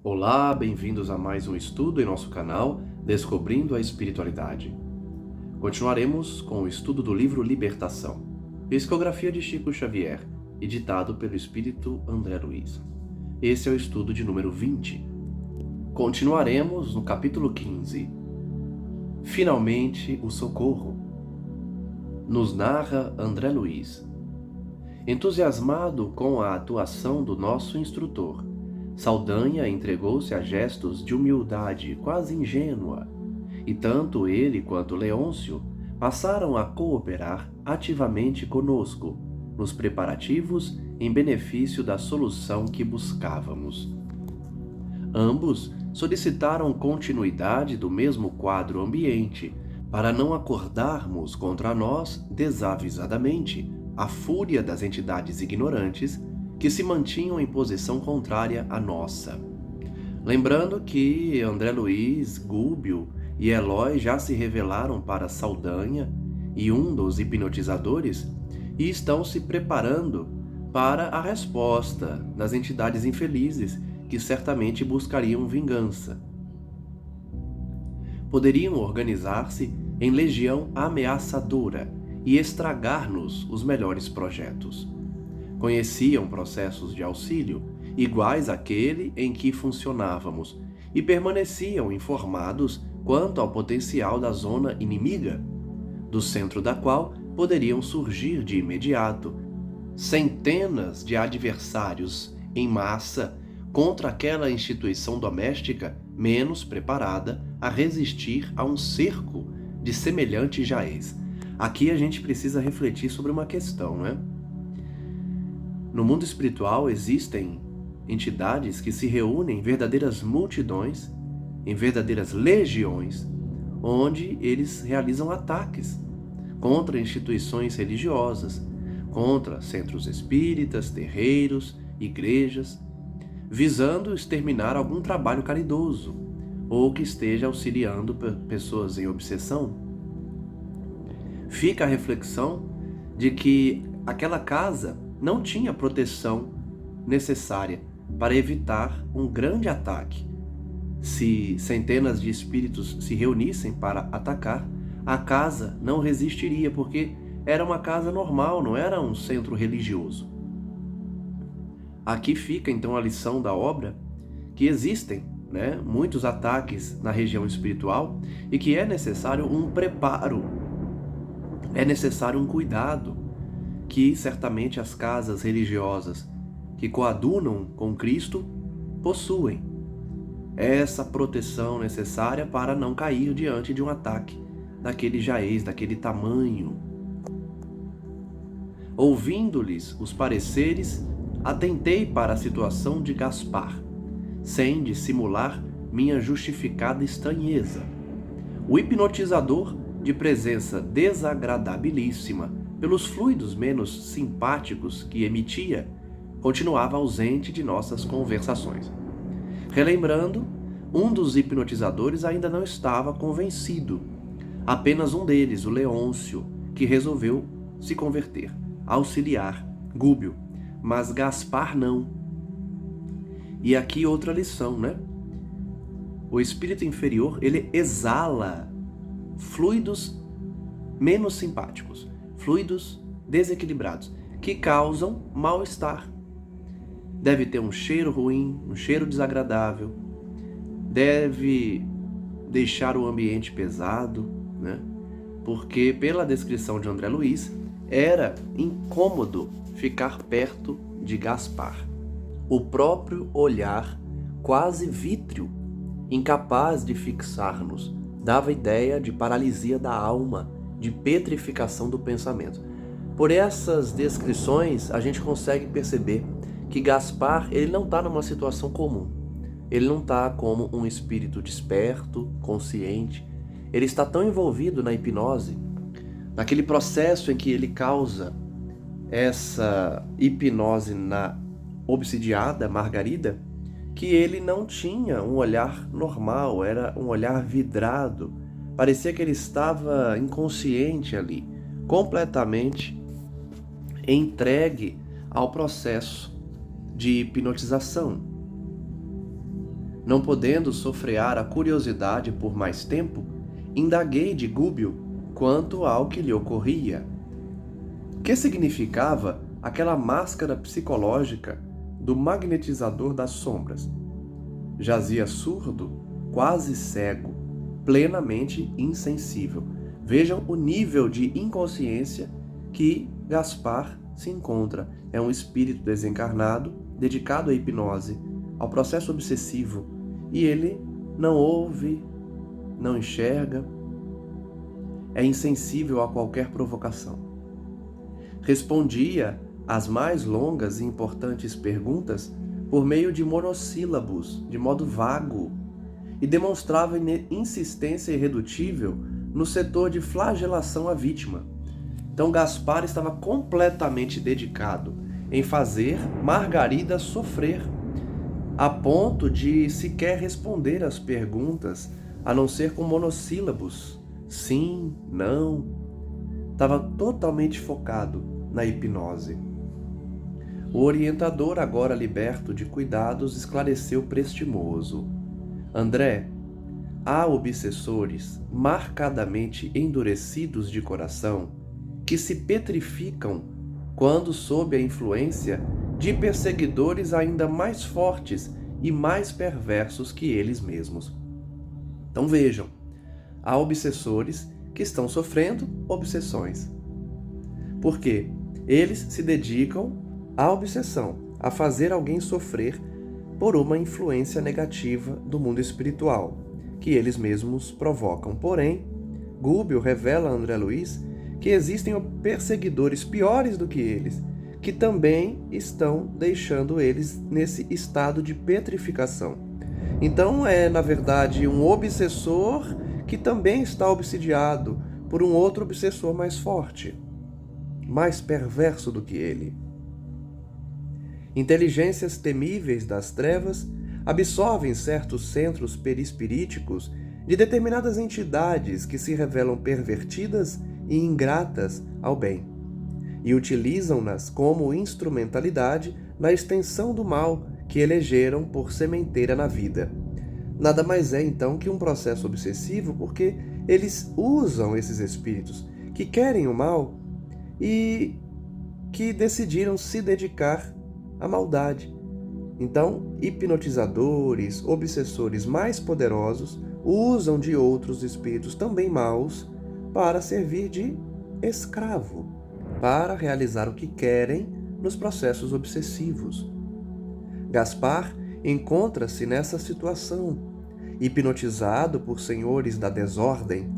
Olá, bem-vindos a mais um estudo em nosso canal Descobrindo a Espiritualidade. Continuaremos com o estudo do livro Libertação, psicografia de Chico Xavier, editado pelo Espírito André Luiz. Esse é o estudo de número 20. Continuaremos no capítulo 15. Finalmente, o socorro. Nos narra André Luiz. Entusiasmado com a atuação do nosso instrutor, Saldanha entregou-se a gestos de humildade quase ingênua, e tanto ele quanto Leôncio passaram a cooperar ativamente conosco nos preparativos em benefício da solução que buscávamos. Ambos solicitaram continuidade do mesmo quadro ambiente para não acordarmos contra nós desavisadamente a fúria das entidades ignorantes que se mantinham em posição contrária à nossa. Lembrando que André Luiz, Gúbio e Eloy já se revelaram para Saldanha e um dos hipnotizadores e estão se preparando para a resposta das entidades infelizes que certamente buscariam vingança. Poderiam organizar-se em legião ameaçadora e estragar-nos os melhores projetos. Conheciam processos de auxílio, iguais àquele em que funcionávamos, e permaneciam informados quanto ao potencial da zona inimiga, do centro da qual poderiam surgir de imediato centenas de adversários em massa contra aquela instituição doméstica menos preparada a resistir a um cerco de semelhante jaez. Aqui a gente precisa refletir sobre uma questão, né? No mundo espiritual existem entidades que se reúnem em verdadeiras multidões, em verdadeiras legiões, onde eles realizam ataques contra instituições religiosas, contra centros espíritas, terreiros, igrejas, visando exterminar algum trabalho caridoso ou que esteja auxiliando pessoas em obsessão. Fica a reflexão de que aquela casa não tinha proteção necessária para evitar um grande ataque. Se centenas de espíritos se reunissem para atacar, a casa não resistiria, porque era uma casa normal, não era um centro religioso. Aqui fica então a lição da obra, que existem, muitos ataques na região espiritual e que é necessário um preparo, é necessário um cuidado, que certamente as casas religiosas que coadunam com Cristo possuem essa proteção necessária para não cair diante de um ataque daquele jaez, daquele tamanho. Ouvindo-lhes os pareceres, atentei para a situação de Gaspar, sem dissimular minha justificada estranheza. O hipnotizador, de presença desagradabilíssima, pelos fluidos menos simpáticos que emitia, continuava ausente de nossas conversações. Relembrando, um dos hipnotizadores ainda não estava convencido. Apenas um deles, o Leôncio, que resolveu se converter, auxiliar Gúbio, mas Gaspar não. E aqui outra lição, O espírito inferior, ele exala fluidos menos simpáticos, fluidos desequilibrados, que causam mal-estar. Deve ter um cheiro ruim, um cheiro desagradável, deve deixar o ambiente pesado, Porque, pela descrição de André Luiz, era incômodo ficar perto de Gaspar. O próprio olhar, quase vítreo, incapaz de fixar-nos, dava ideia de paralisia da alma, de petrificação do pensamento. Por essas descrições, a gente consegue perceber que Gaspar, ele não está numa situação comum. Ele não está como um espírito desperto, consciente. Ele está tão envolvido na hipnose, naquele processo em que ele causa essa hipnose na obsidiada Margarida, que ele não tinha um olhar normal, era um olhar vidrado. Parecia que ele estava inconsciente ali, completamente entregue ao processo de hipnotização. Não podendo sofrear a curiosidade por mais tempo, indaguei de Gúbio quanto ao que lhe ocorria. Que significava aquela máscara psicológica do magnetizador das sombras? Jazia surdo, quase cego, plenamente insensível. Vejam o nível de inconsciência que Gaspar se encontra. É um espírito desencarnado, dedicado à hipnose, ao processo obsessivo, e ele não ouve, não enxerga, é insensível a qualquer provocação. Respondia às mais longas e importantes perguntas por meio de monossílabos, de modo vago, e demonstrava insistência irredutível no setor de flagelação à vítima. Então Gaspar estava completamente dedicado em fazer Margarida sofrer, a ponto de sequer responder às perguntas, a não ser com monossílabos. Sim, não. Estava totalmente focado na hipnose. O orientador, agora liberto de cuidados, esclareceu prestimoso. André, há obsessores marcadamente endurecidos de coração que se petrificam quando sob a influência de perseguidores ainda mais fortes e mais perversos que eles mesmos. Então vejam, há obsessores que estão sofrendo obsessões. Por quê? Eles se dedicam à obsessão, a fazer alguém sofrer por uma influência negativa do mundo espiritual, que eles mesmos provocam. Porém, Gúbio revela a André Luiz que existem perseguidores piores do que eles, que também estão deixando eles nesse estado de petrificação. Então é, na verdade, um obsessor que também está obsidiado por um outro obsessor mais forte, mais perverso do que ele. Inteligências temíveis das trevas absorvem certos centros perispiríticos de determinadas entidades que se revelam pervertidas e ingratas ao bem, e utilizam-nas como instrumentalidade na extensão do mal que elegeram por sementeira na vida. Nada mais é, então, que um processo obsessivo, porque eles usam esses espíritos que querem o mal e que decidiram se dedicar à maldade. Então, hipnotizadores, obsessores mais poderosos usam de outros espíritos também maus para servir de escravo, para realizar o que querem nos processos obsessivos. Gaspar encontra-se nessa situação, hipnotizado por senhores da desordem,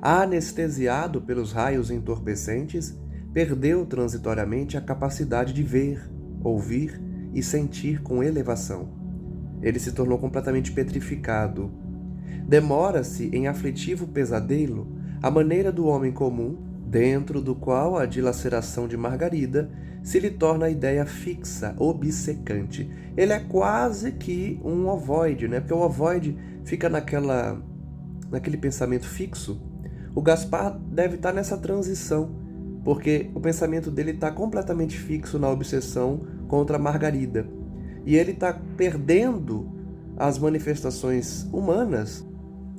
anestesiado pelos raios entorpecentes, perdeu transitoriamente a capacidade de ver, ouvir e sentir com elevação. Ele se tornou completamente petrificado. Demora-se em aflitivo pesadelo a maneira do homem comum, dentro do qual a dilaceração de Margarida se lhe torna a ideia fixa, obcecante. Ele é quase que um ovoide, né? Porque o ovoide fica naquele pensamento fixo. O Gaspar deve estar nessa transição, porque o pensamento dele está completamente fixo na obsessão contra Margarida. E ele está perdendo as manifestações humanas,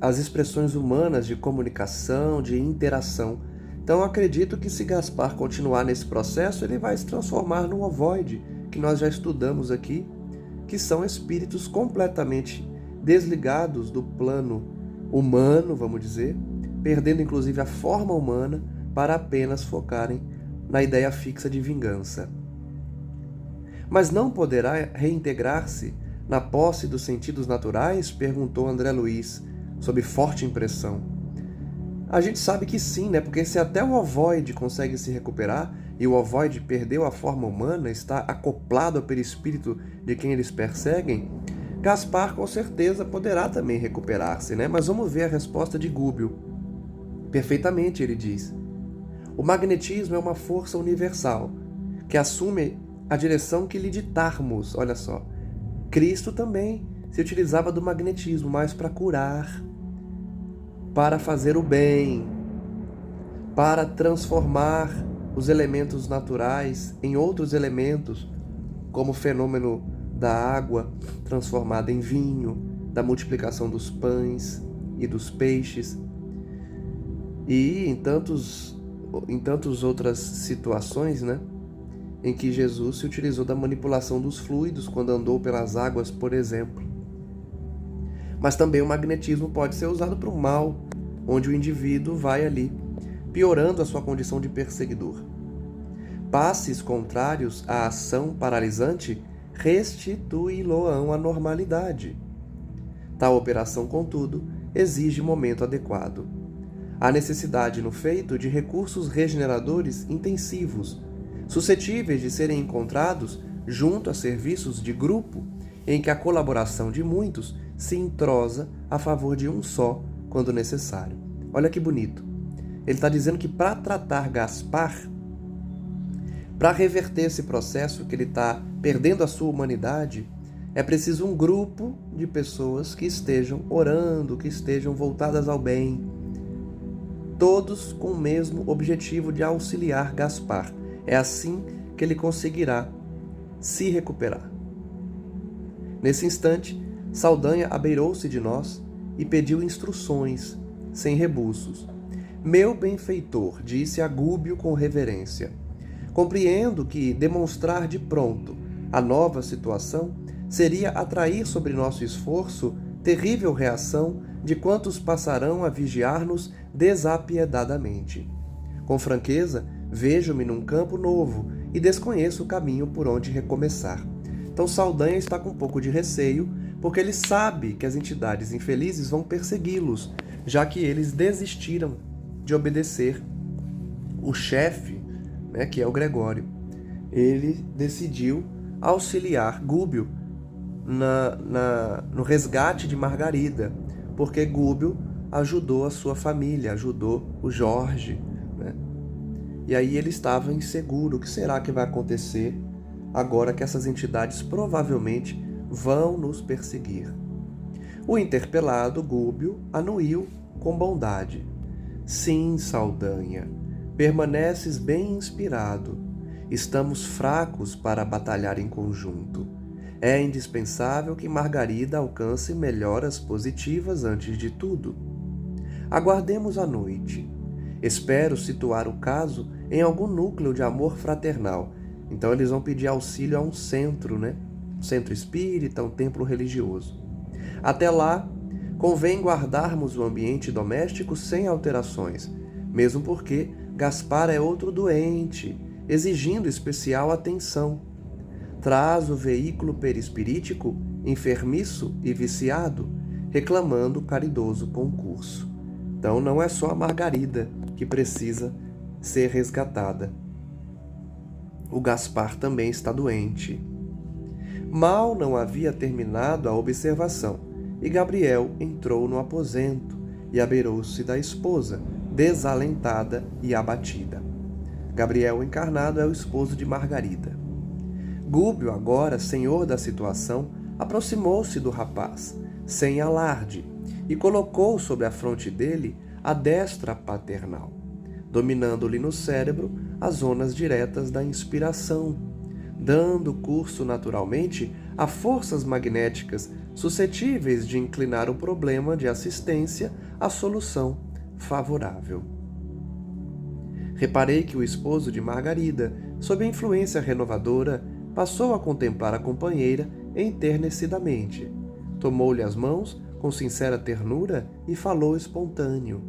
as expressões humanas de comunicação, de interação. Então eu acredito que se Gaspar continuar nesse processo, ele vai se transformar num ovoide, que nós já estudamos aqui, que são espíritos completamente desligados do plano humano, vamos dizer, perdendo inclusive a forma humana para apenas focarem na ideia fixa de vingança. Mas não poderá reintegrar-se na posse dos sentidos naturais? Perguntou André Luiz, sob forte impressão. A gente sabe que sim, né? Porque se até o ovoide consegue se recuperar, e o ovoide perdeu a forma humana, está acoplado ao perispírito de quem eles perseguem, Gaspar com certeza poderá também recuperar-se, né? Mas vamos ver a resposta de Gúbio. Perfeitamente, ele diz. O magnetismo é uma força universal, que assume a direção que lhe ditarmos. Olha só, Cristo também se utilizava do magnetismo, mas para curar, para fazer o bem, para transformar os elementos naturais em outros elementos, como o fenômeno da água transformada em vinho, da multiplicação dos pães e dos peixes, e em tantas outras situações, né, em que Jesus se utilizou da manipulação dos fluidos quando andou pelas águas, por exemplo. Mas também o magnetismo pode ser usado para o mal, onde o indivíduo vai ali, piorando a sua condição de perseguidor. Passes contrários à ação paralisante restituí-lo-ão à normalidade. Tal operação, contudo, exige momento adequado. Há necessidade no feito de recursos regeneradores intensivos, suscetíveis de serem encontrados junto a serviços de grupo, em que a colaboração de muitos se entrosa a favor de um só, quando necessário. Olha que bonito. Ele está dizendo que para tratar Gaspar, para reverter esse processo que ele está perdendo a sua humanidade, é preciso um grupo de pessoas que estejam orando, que estejam voltadas ao bem, todos com o mesmo objetivo de auxiliar Gaspar. É assim que ele conseguirá se recuperar. Nesse instante, Saldanha abeirou-se de nós e pediu instruções, sem rebuços. Meu benfeitor, disse a Gúbio com reverência, compreendo que demonstrar de pronto a nova situação seria atrair sobre nosso esforço terrível reação de quantos passarão a vigiar-nos desapiedadamente. Com franqueza, vejo-me num campo novo e desconheço o caminho por onde recomeçar. Então Saldanha está com um pouco de receio, porque ele sabe que as entidades infelizes vão persegui-los, já que eles desistiram de obedecer o chefe, né, que é o Gregório. Ele decidiu auxiliar Gúbio no resgate de Margarida, porque Gúbio ajudou a sua família, ajudou o Jorge, né? E aí ele estava inseguro. O que será que vai acontecer agora que essas entidades provavelmente vão nos perseguir? O interpelado Gúbio anuiu com bondade. Sim, Saldanha, permaneces bem inspirado. Estamos fracos para batalhar em conjunto. É indispensável que Margarida alcance melhoras positivas antes de tudo. Aguardemos a noite. Espero situar o caso em algum núcleo de amor fraternal. Então eles vão pedir auxílio a um centro, né? Um centro espírita, um templo religioso. Até lá, convém guardarmos o ambiente doméstico sem alterações, mesmo porque Gaspar é outro doente, exigindo especial atenção. Traz o veículo perispirítico enfermiço e viciado, reclamando caridoso concurso. Então não é só a Margarida que precisa ser resgatada. O Gaspar também está doente. Mal não havia terminado a observação, e Gabriel entrou no aposento e abeirou-se da esposa, desalentada e abatida. Gabriel encarnado é o esposo de Margarida. Gúbio, agora senhor da situação, aproximou-se do rapaz, sem alarde, e colocou sobre a fronte dele a destra paternal, dominando-lhe no cérebro as zonas diretas da inspiração, dando curso naturalmente a forças magnéticas suscetíveis de inclinar o problema de assistência à solução favorável. Reparei que o esposo de Margarida, sob a influência renovadora, passou a contemplar a companheira enternecidamente. Tomou-lhe as mãos com sincera ternura e falou espontâneo.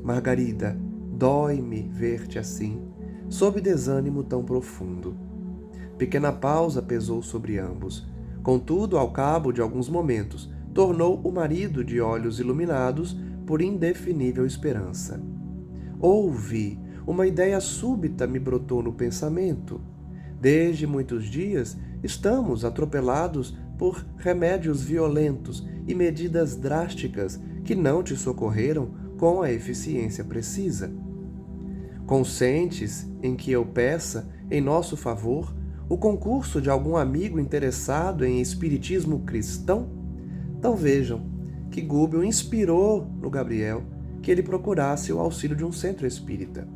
Margarida, dói-me ver-te assim, sob desânimo tão profundo. Pequena pausa pesou sobre ambos. Contudo, ao cabo de alguns momentos, tornou o marido de olhos iluminados por indefinível esperança. Ouve, uma ideia súbita me brotou no pensamento. Desde muitos dias estamos atropelados por remédios violentos e medidas drásticas que não te socorreram com a eficiência precisa. Consentes em que eu peça, em nosso favor, o concurso de algum amigo interessado em espiritismo cristão? Então vejam que Gúbio inspirou no Gabriel que ele procurasse o auxílio de um centro espírita.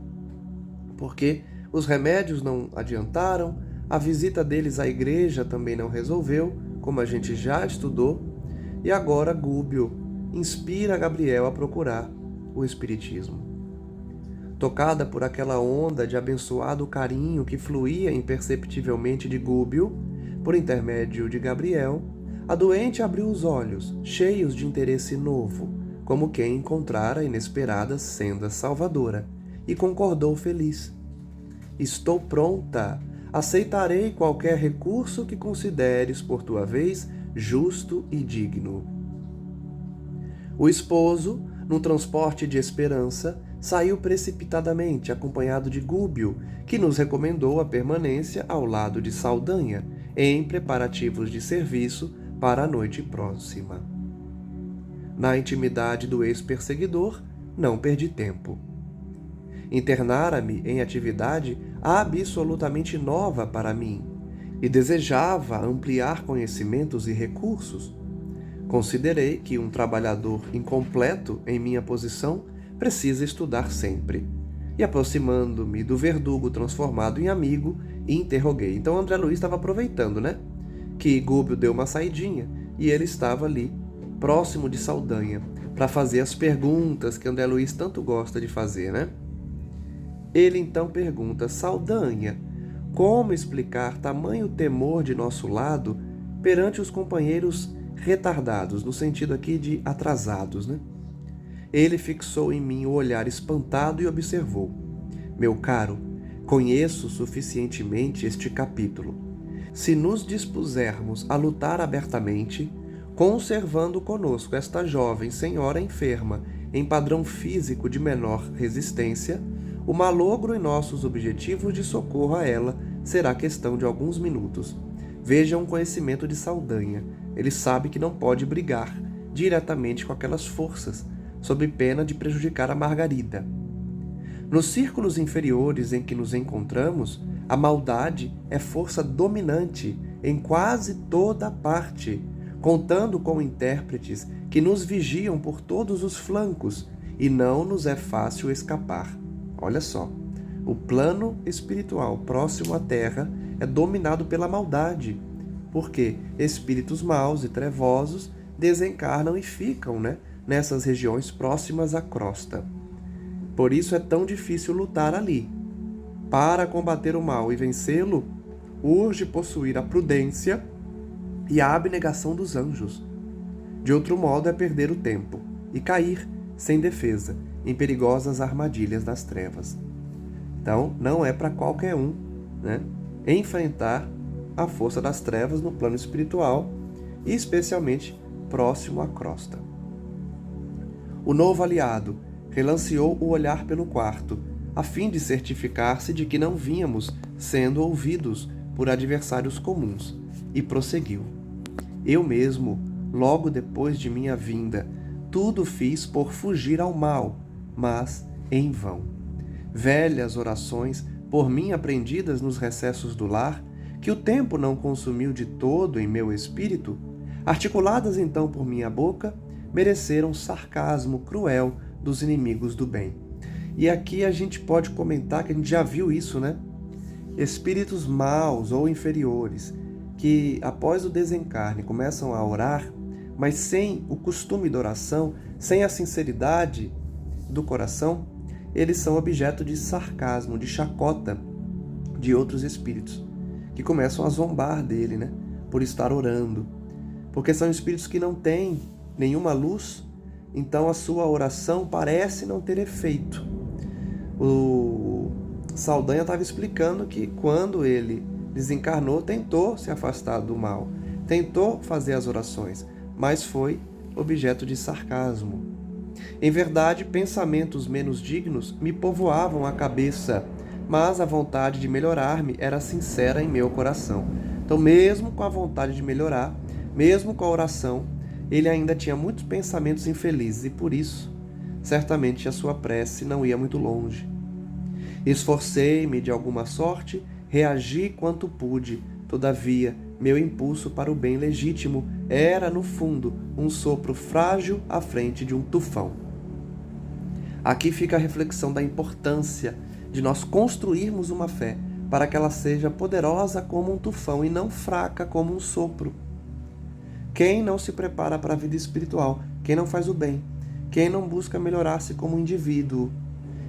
Porque os remédios não adiantaram, a visita deles à igreja também não resolveu, como a gente já estudou, e agora Gúbio inspira Gabriel a procurar o Espiritismo. Tocada por aquela onda de abençoado carinho que fluía imperceptivelmente de Gúbio, por intermédio de Gabriel, a doente abriu os olhos, cheios de interesse novo, como quem encontrara a inesperada senda salvadora, e concordou feliz. Estou pronta, aceitarei qualquer recurso que consideres, por tua vez, justo e digno. O esposo, num transporte de esperança, saiu precipitadamente, acompanhado de Gúbio, que nos recomendou a permanência ao lado de Saldanha, em preparativos de serviço para a noite próxima. Na intimidade do ex-perseguidor, não perdi tempo. Internara-me em atividade absolutamente nova para mim e desejava ampliar conhecimentos e recursos. Considerei que um trabalhador incompleto em minha posição precisa estudar sempre. E aproximando-me do verdugo transformado em amigo, interroguei. Então André Luiz estava aproveitando, né? Que Gúbio deu uma saidinha e ele estava ali, próximo de Saldanha, para fazer as perguntas que André Luiz tanto gosta de fazer, né? Ele então pergunta: Saldanha, como explicar tamanho temor de nosso lado perante os companheiros retardados, no sentido aqui de atrasados, né? Ele fixou em mim o olhar espantado e observou: meu caro, conheço suficientemente este capítulo. Se nos dispusermos a lutar abertamente, conservando conosco esta jovem senhora enferma em padrão físico de menor resistência, o malogro em nossos objetivos de socorro a ela será questão de alguns minutos. Veja um conhecimento de Saldanha. Ele sabe que não pode brigar diretamente com aquelas forças, sob pena de prejudicar a Margarida. Nos círculos inferiores em que nos encontramos, a maldade é força dominante em quase toda parte, contando com intérpretes que nos vigiam por todos os flancos e não nos é fácil escapar. Olha só, o plano espiritual próximo à Terra é dominado pela maldade, porque espíritos maus e trevosos desencarnam e ficam, nessas regiões próximas à crosta. Por isso é tão difícil lutar ali. Para combater o mal e vencê-lo, urge possuir a prudência e a abnegação dos anjos. De outro modo é perder o tempo e cair, sem defesa, em perigosas armadilhas das trevas. Então, não é para qualquer um, enfrentar a força das trevas no plano espiritual e especialmente próximo à crosta. O novo aliado relanceou o olhar pelo quarto, a fim de certificar-se de que não vínhamos sendo ouvidos por adversários comuns, e prosseguiu: eu mesmo, logo depois de minha vinda, tudo fiz por fugir ao mal, mas em vão. Velhas orações, por mim aprendidas nos recessos do lar, que o tempo não consumiu de todo em meu espírito, articuladas então por minha boca, mereceram sarcasmo cruel dos inimigos do bem. E aqui a gente pode comentar que a gente já viu isso, Espíritos maus ou inferiores, que após o desencarne começam a orar, mas sem o costume da oração, sem a sinceridade do coração, eles são objeto de sarcasmo, de chacota de outros espíritos, que começam a zombar dele, por estar orando. Porque são espíritos que não têm nenhuma luz, então a sua oração parece não ter efeito. O Saldanha estava explicando que quando ele desencarnou, tentou se afastar do mal, tentou fazer as orações, mas foi objeto de sarcasmo. Em verdade, pensamentos menos dignos me povoavam a cabeça, mas a vontade de melhorar-me era sincera em meu coração. Então, mesmo com a vontade de melhorar, mesmo com a oração, ele ainda tinha muitos pensamentos infelizes e, por isso, certamente a sua prece não ia muito longe. Esforcei-me de alguma sorte, reagi quanto pude, todavia, meu impulso para o bem legítimo era, no fundo, um sopro frágil à frente de um tufão. Aqui fica a reflexão da importância de nós construirmos uma fé para que ela seja poderosa como um tufão e não fraca como um sopro. Quem não se prepara para a vida espiritual, quem não faz o bem, quem não busca melhorar-se como indivíduo,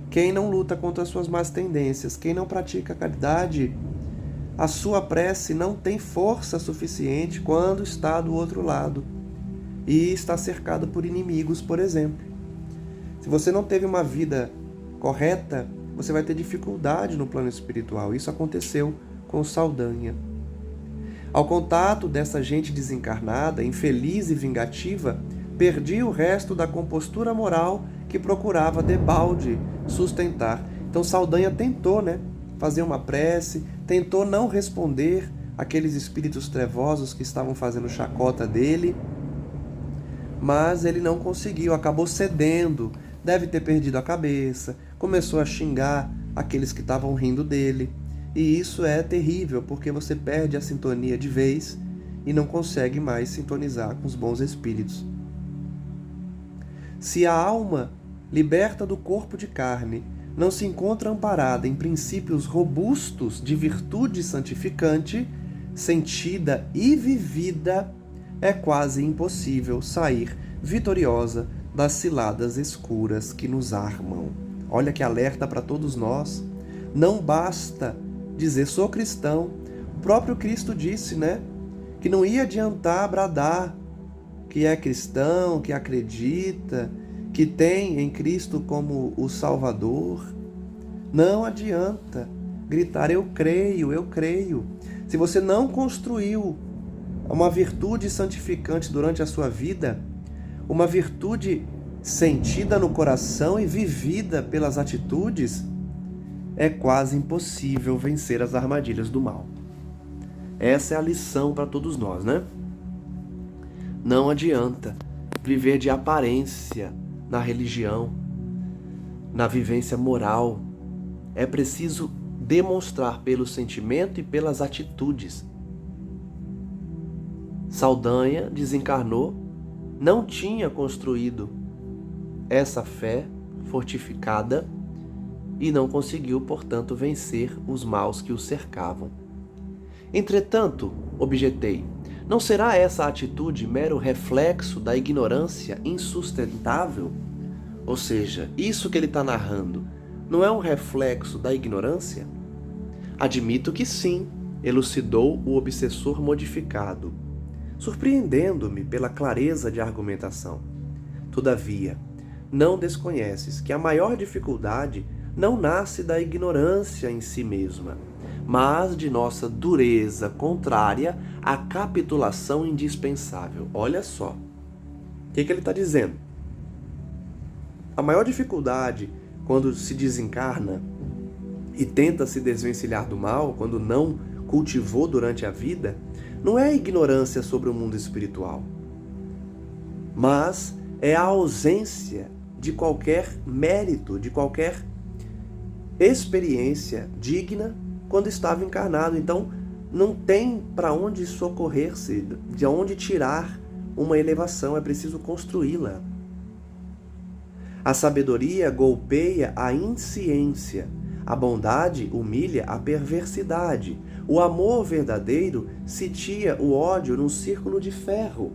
quem não luta contra as suas más tendências, quem não pratica a caridade, a sua prece não tem força suficiente quando está do outro lado e está cercado por inimigos, por exemplo. Se você não teve uma vida correta, você vai ter dificuldade no plano espiritual. Isso aconteceu com Saldanha. Ao contato dessa gente desencarnada, infeliz e vingativa, perdi o resto da compostura moral que procurava debalde sustentar. Então Saldanha tentou, fazer uma prece, tentou não responder aqueles espíritos trevosos que estavam fazendo chacota dele, mas ele não conseguiu, acabou cedendo, deve ter perdido a cabeça, começou a xingar aqueles que estavam rindo dele. E isso é terrível, porque você perde a sintonia de vez e não consegue mais sintonizar com os bons espíritos. Se a alma, liberta do corpo de carne, não se encontra amparada em princípios robustos de virtude santificante, sentida e vivida, é quase impossível sair vitoriosa das ciladas escuras que nos armam. Olha que alerta para todos nós. Não basta dizer sou cristão. O próprio Cristo disse, que não ia adiantar bradar que é cristão, que acredita, que tem em Cristo como o Salvador. Não adianta gritar eu creio, eu creio. Se você não construiu uma virtude santificante durante a sua vida, uma virtude sentida no coração e vivida pelas atitudes, é quase impossível vencer as armadilhas do mal. Essa é a lição para todos nós, Não adianta viver de aparência na religião, na vivência moral. É preciso demonstrar pelo sentimento e pelas atitudes. Saldanha desencarnou, não tinha construído essa fé fortificada e não conseguiu, portanto, vencer os maus que o cercavam. Entretanto, objetei, não será essa atitude mero reflexo da ignorância insustentável? Ou seja, isso que ele está narrando não é um reflexo da ignorância? Admito que sim, elucidou o obsessor modificado, surpreendendo-me pela clareza de argumentação. Todavia, não desconheces que a maior dificuldade não nasce da ignorância em si mesma, mas de nossa dureza contrária à capitulação indispensável. Olha só, o que ele está dizendo? A maior dificuldade quando se desencarna e tenta se desvencilhar do mal, quando não cultivou durante a vida, não é a ignorância sobre o mundo espiritual, mas é a ausência de qualquer mérito, de qualquer experiência digna quando estava encarnado. Então, não tem para onde socorrer-se, de onde tirar uma elevação, é preciso construí-la. A sabedoria golpeia a insciência, a bondade humilha a perversidade, o amor verdadeiro sitia o ódio num círculo de ferro.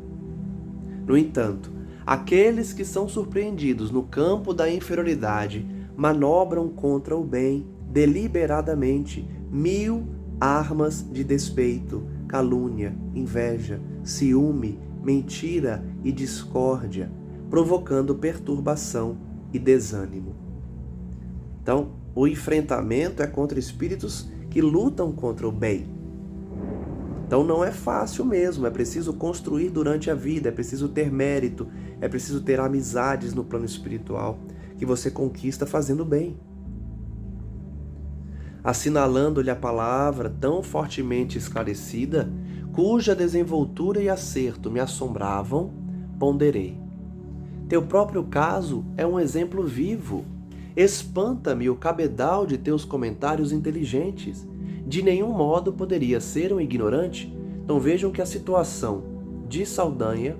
No entanto, aqueles que são surpreendidos no campo da inferioridade manobram contra o bem deliberadamente 1000 armas de despeito, calúnia, inveja, ciúme, mentira e discórdia, provocando perturbação e desânimo. Então, o enfrentamento é contra espíritos que lutam contra o bem. Então não é fácil mesmo, é preciso construir durante a vida, é preciso ter mérito, é preciso ter amizades no plano espiritual que você conquista fazendo bem. Assinalando-lhe a palavra tão fortemente esclarecida, cuja desenvoltura e acerto me assombravam, ponderei. Teu próprio caso é um exemplo vivo. Espanta-me o cabedal de teus comentários inteligentes. De nenhum modo poderia ser um ignorante. Então vejam que a situação de Saldanha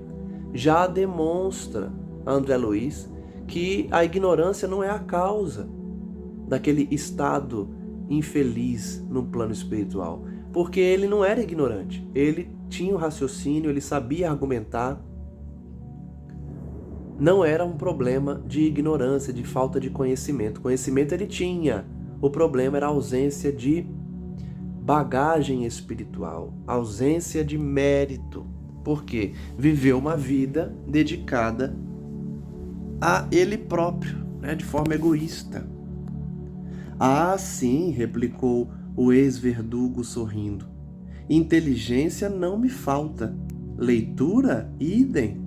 já demonstra a André Luiz que a ignorância não é a causa daquele estado infeliz no plano espiritual. porque ele não era ignorante. Ele tinha um raciocínio, ele sabia argumentar. Não era um problema de ignorância, de falta de conhecimento. Conhecimento ele tinha. O problema era a ausência de bagagem espiritual, ausência de mérito, porque viveu uma vida dedicada a ele próprio, de forma egoísta. Ah, sim, replicou o ex-verdugo sorrindo. Inteligência não me falta. Leitura, idem.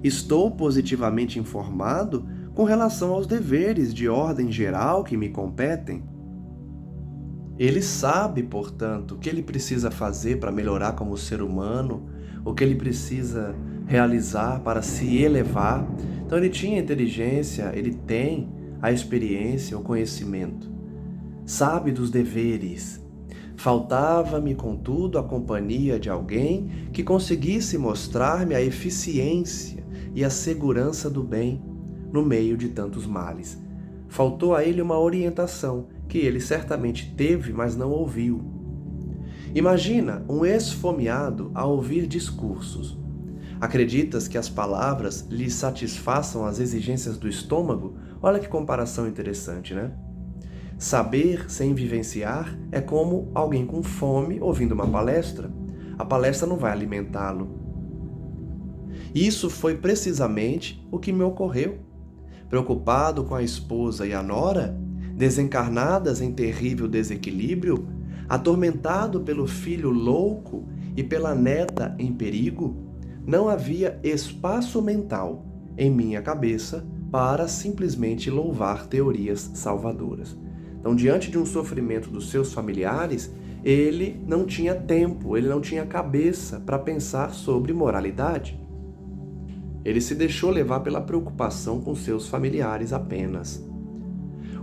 Estou positivamente informado com relação aos deveres de ordem geral que me competem. Ele sabe, portanto, o que ele precisa fazer para melhorar como ser humano, o que ele precisa realizar para se elevar. Então ele tinha inteligência, ele tem a experiência, o conhecimento. Sabe dos deveres. Faltava-me, contudo, a companhia de alguém que conseguisse mostrar-me a eficiência e a segurança do bem no meio de tantos males. Faltou a ele uma orientação que ele certamente teve, mas não ouviu. Imagina um esfomeado a ouvir discursos. Acreditas que as palavras lhe satisfaçam as exigências do estômago? Olha que comparação interessante, né? Saber sem vivenciar é como alguém com fome ouvindo uma palestra. A palestra não vai alimentá-lo. Isso foi precisamente o que me ocorreu. Preocupado com a esposa e a nora, desencarnadas em terrível desequilíbrio, atormentado pelo filho louco e pela neta em perigo, não havia espaço mental em minha cabeça para simplesmente louvar teorias salvadoras. Então, diante de um sofrimento dos seus familiares, ele não tinha tempo, ele não tinha cabeça para pensar sobre moralidade. Ele se deixou levar pela preocupação com seus familiares apenas.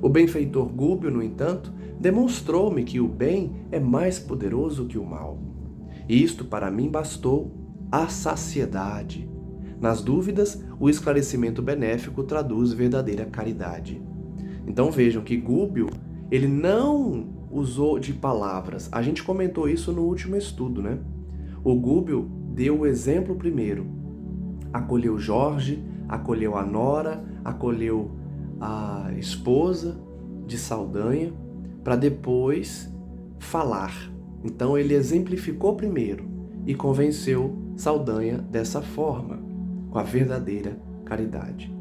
O benfeitor Gúbio, no entanto, demonstrou-me que o bem é mais poderoso que o mal. Isto para mim bastou a saciedade. Nas dúvidas, o esclarecimento benéfico traduz verdadeira caridade. Então vejam que Gúbio, ele não usou de palavras. A gente comentou isso no último estudo, né? O Gúbio deu o exemplo primeiro. Acolheu Jorge, acolheu a nora, acolheu a esposa de Saldanha, para depois falar. Então ele exemplificou primeiro e convenceu Saldanha dessa forma, com a verdadeira caridade.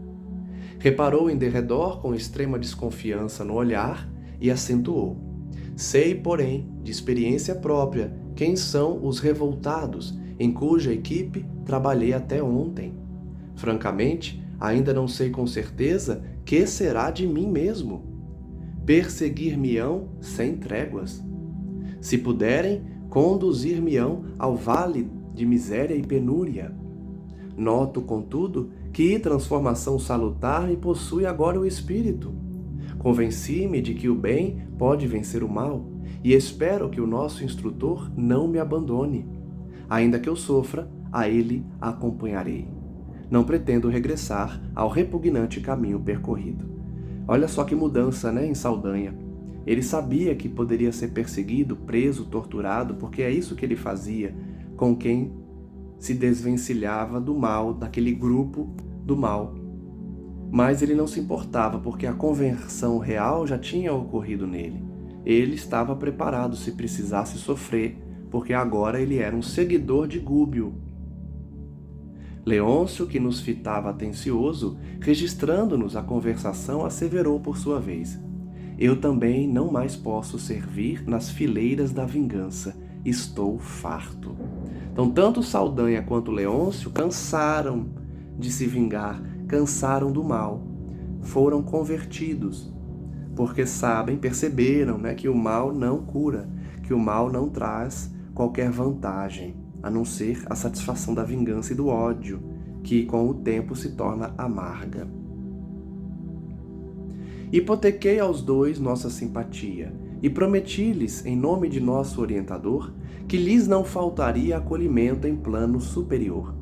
Reparou em derredor com extrema desconfiança no olhar e acentuou: sei, porém, de experiência própria, quem são os revoltados em cuja equipe trabalhei até ontem. Francamente, ainda não sei com certeza que será de mim mesmo. Perseguir-me-ão sem tréguas. Se puderem, conduzir-me-ão ao vale de miséria e penúria. Noto, contudo, que transformação salutar me possui agora o espírito. Convenci-me de que o bem pode vencer o mal e espero que o nosso instrutor não me abandone. Ainda que eu sofra, a ele acompanharei. Não pretendo regressar ao repugnante caminho percorrido. Olha só que mudança, em Saldanha. Ele sabia que poderia ser perseguido, preso, torturado, porque é isso que ele fazia com quem se desvencilhava do mal, daquele grupo do mal. Mas ele não se importava, porque a conversão real já tinha ocorrido nele. Ele estava preparado se precisasse sofrer, porque agora ele era um seguidor de Gúbio. Leôncio, que nos fitava atencioso, registrando-nos a conversação, asseverou por sua vez: eu também não mais posso servir nas fileiras da vingança, estou farto. Então, tanto Saldanha quanto Leôncio cansaram de se vingar, cansaram do mal, foram convertidos, porque perceberam que o mal não cura, que o mal não traz qualquer vantagem, a não ser a satisfação da vingança e do ódio, que com o tempo se torna amarga. Hipotequei aos dois nossa simpatia e prometi-lhes, em nome de nosso orientador, que lhes não faltaria acolhimento em plano superior.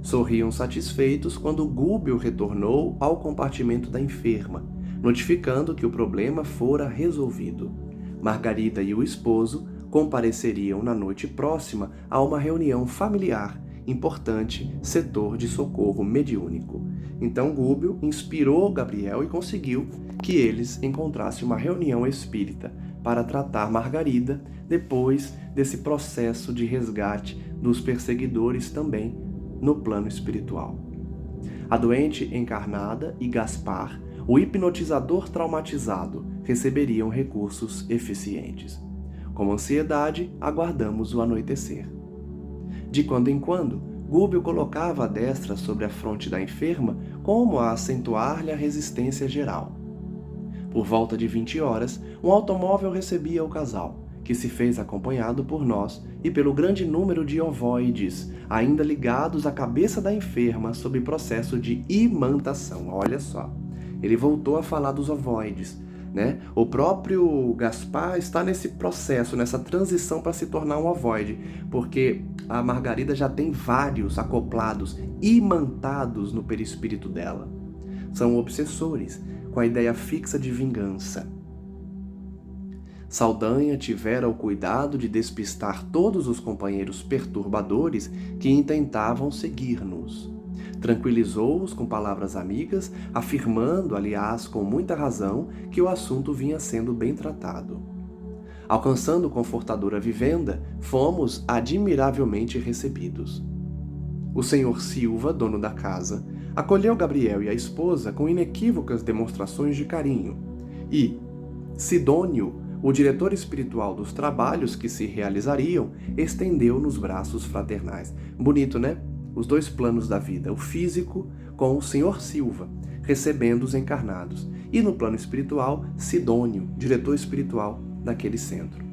Sorriam satisfeitos quando Gúbio retornou ao compartimento da enferma, notificando que o problema fora resolvido. Margarida e o esposo compareceriam na noite próxima a uma reunião familiar, importante setor de socorro mediúnico. Então Gúbio inspirou Gabriel e conseguiu que eles encontrassem uma reunião espírita para tratar Margarida depois desse processo de resgate dos perseguidores também no plano espiritual. A doente encarnada e Gaspar, o hipnotizador traumatizado, receberiam recursos eficientes. Com ansiedade, aguardamos o anoitecer. De quando em quando, Gúbio colocava a destra sobre a fronte da enferma como a acentuar-lhe a resistência geral. Por volta de 20 horas, um automóvel recebia o casal, que se fez acompanhado por nós e pelo grande número de ovoides, ainda ligados à cabeça da enferma sob processo de imantação. Olha só, ele voltou a falar dos ovoides, né? O próprio Gaspar está nesse processo, nessa transição para se tornar um ovoide, porque a Margarida já tem vários acoplados, imantados no perispírito dela. São obsessores, com a ideia fixa de vingança. Saldanha tivera o cuidado de despistar todos os companheiros perturbadores que intentavam seguir-nos. Tranquilizou-os com palavras amigas, afirmando, aliás, com muita razão, que o assunto vinha sendo bem tratado. Alcançando confortadora vivenda, fomos admiravelmente recebidos. O senhor Silva, dono da casa, acolheu Gabriel e a esposa com inequívocas demonstrações de carinho, e Sidônio, o diretor espiritual dos trabalhos que se realizariam, estendeu-nos braços fraternais. Bonito, né? Os dois planos da vida, o físico com o senhor Silva, recebendo os encarnados, e no plano espiritual, Sidônio, diretor espiritual daquele centro.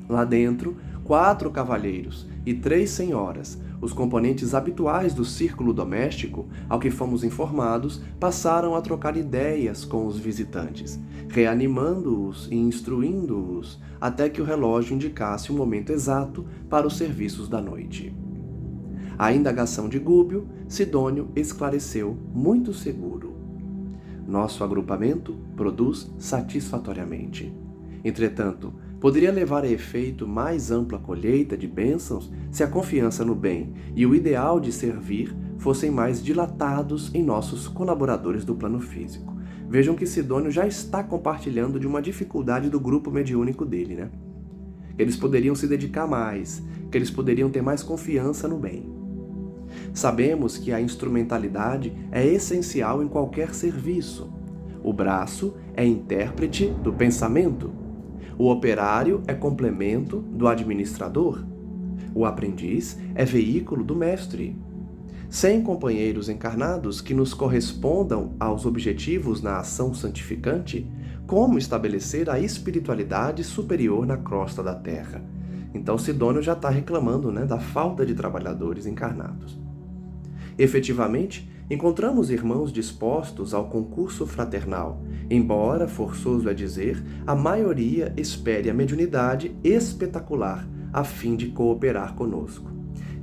Lá dentro, 4 cavalheiros e 3 senhoras, os componentes habituais do círculo doméstico, ao que fomos informados, passaram a trocar ideias com os visitantes, reanimando-os e instruindo-os até que o relógio indicasse o momento exato para os serviços da noite. A indagação de Gúbio, Sidônio esclareceu muito seguro. Nosso agrupamento produz satisfatoriamente. Entretanto, poderia levar a efeito mais ampla colheita de bênçãos se a confiança no bem e o ideal de servir fossem mais dilatados em nossos colaboradores do plano físico. Vejam que Sidônio já está compartilhando de uma dificuldade do grupo mediúnico dele, né? Eles poderiam se dedicar mais, que eles poderiam ter mais confiança no bem. Sabemos que a instrumentalidade é essencial em qualquer serviço. O braço é intérprete do pensamento. O operário é complemento do administrador. O aprendiz é veículo do mestre. Sem companheiros encarnados que nos correspondam aos objetivos na ação santificante, como estabelecer a espiritualidade superior na crosta da terra? Então Sidônio já está reclamando, né, da falta de trabalhadores encarnados. Efetivamente, encontramos irmãos dispostos ao concurso fraternal, embora, forçoso é dizer, a maioria espere a mediunidade espetacular a fim de cooperar conosco.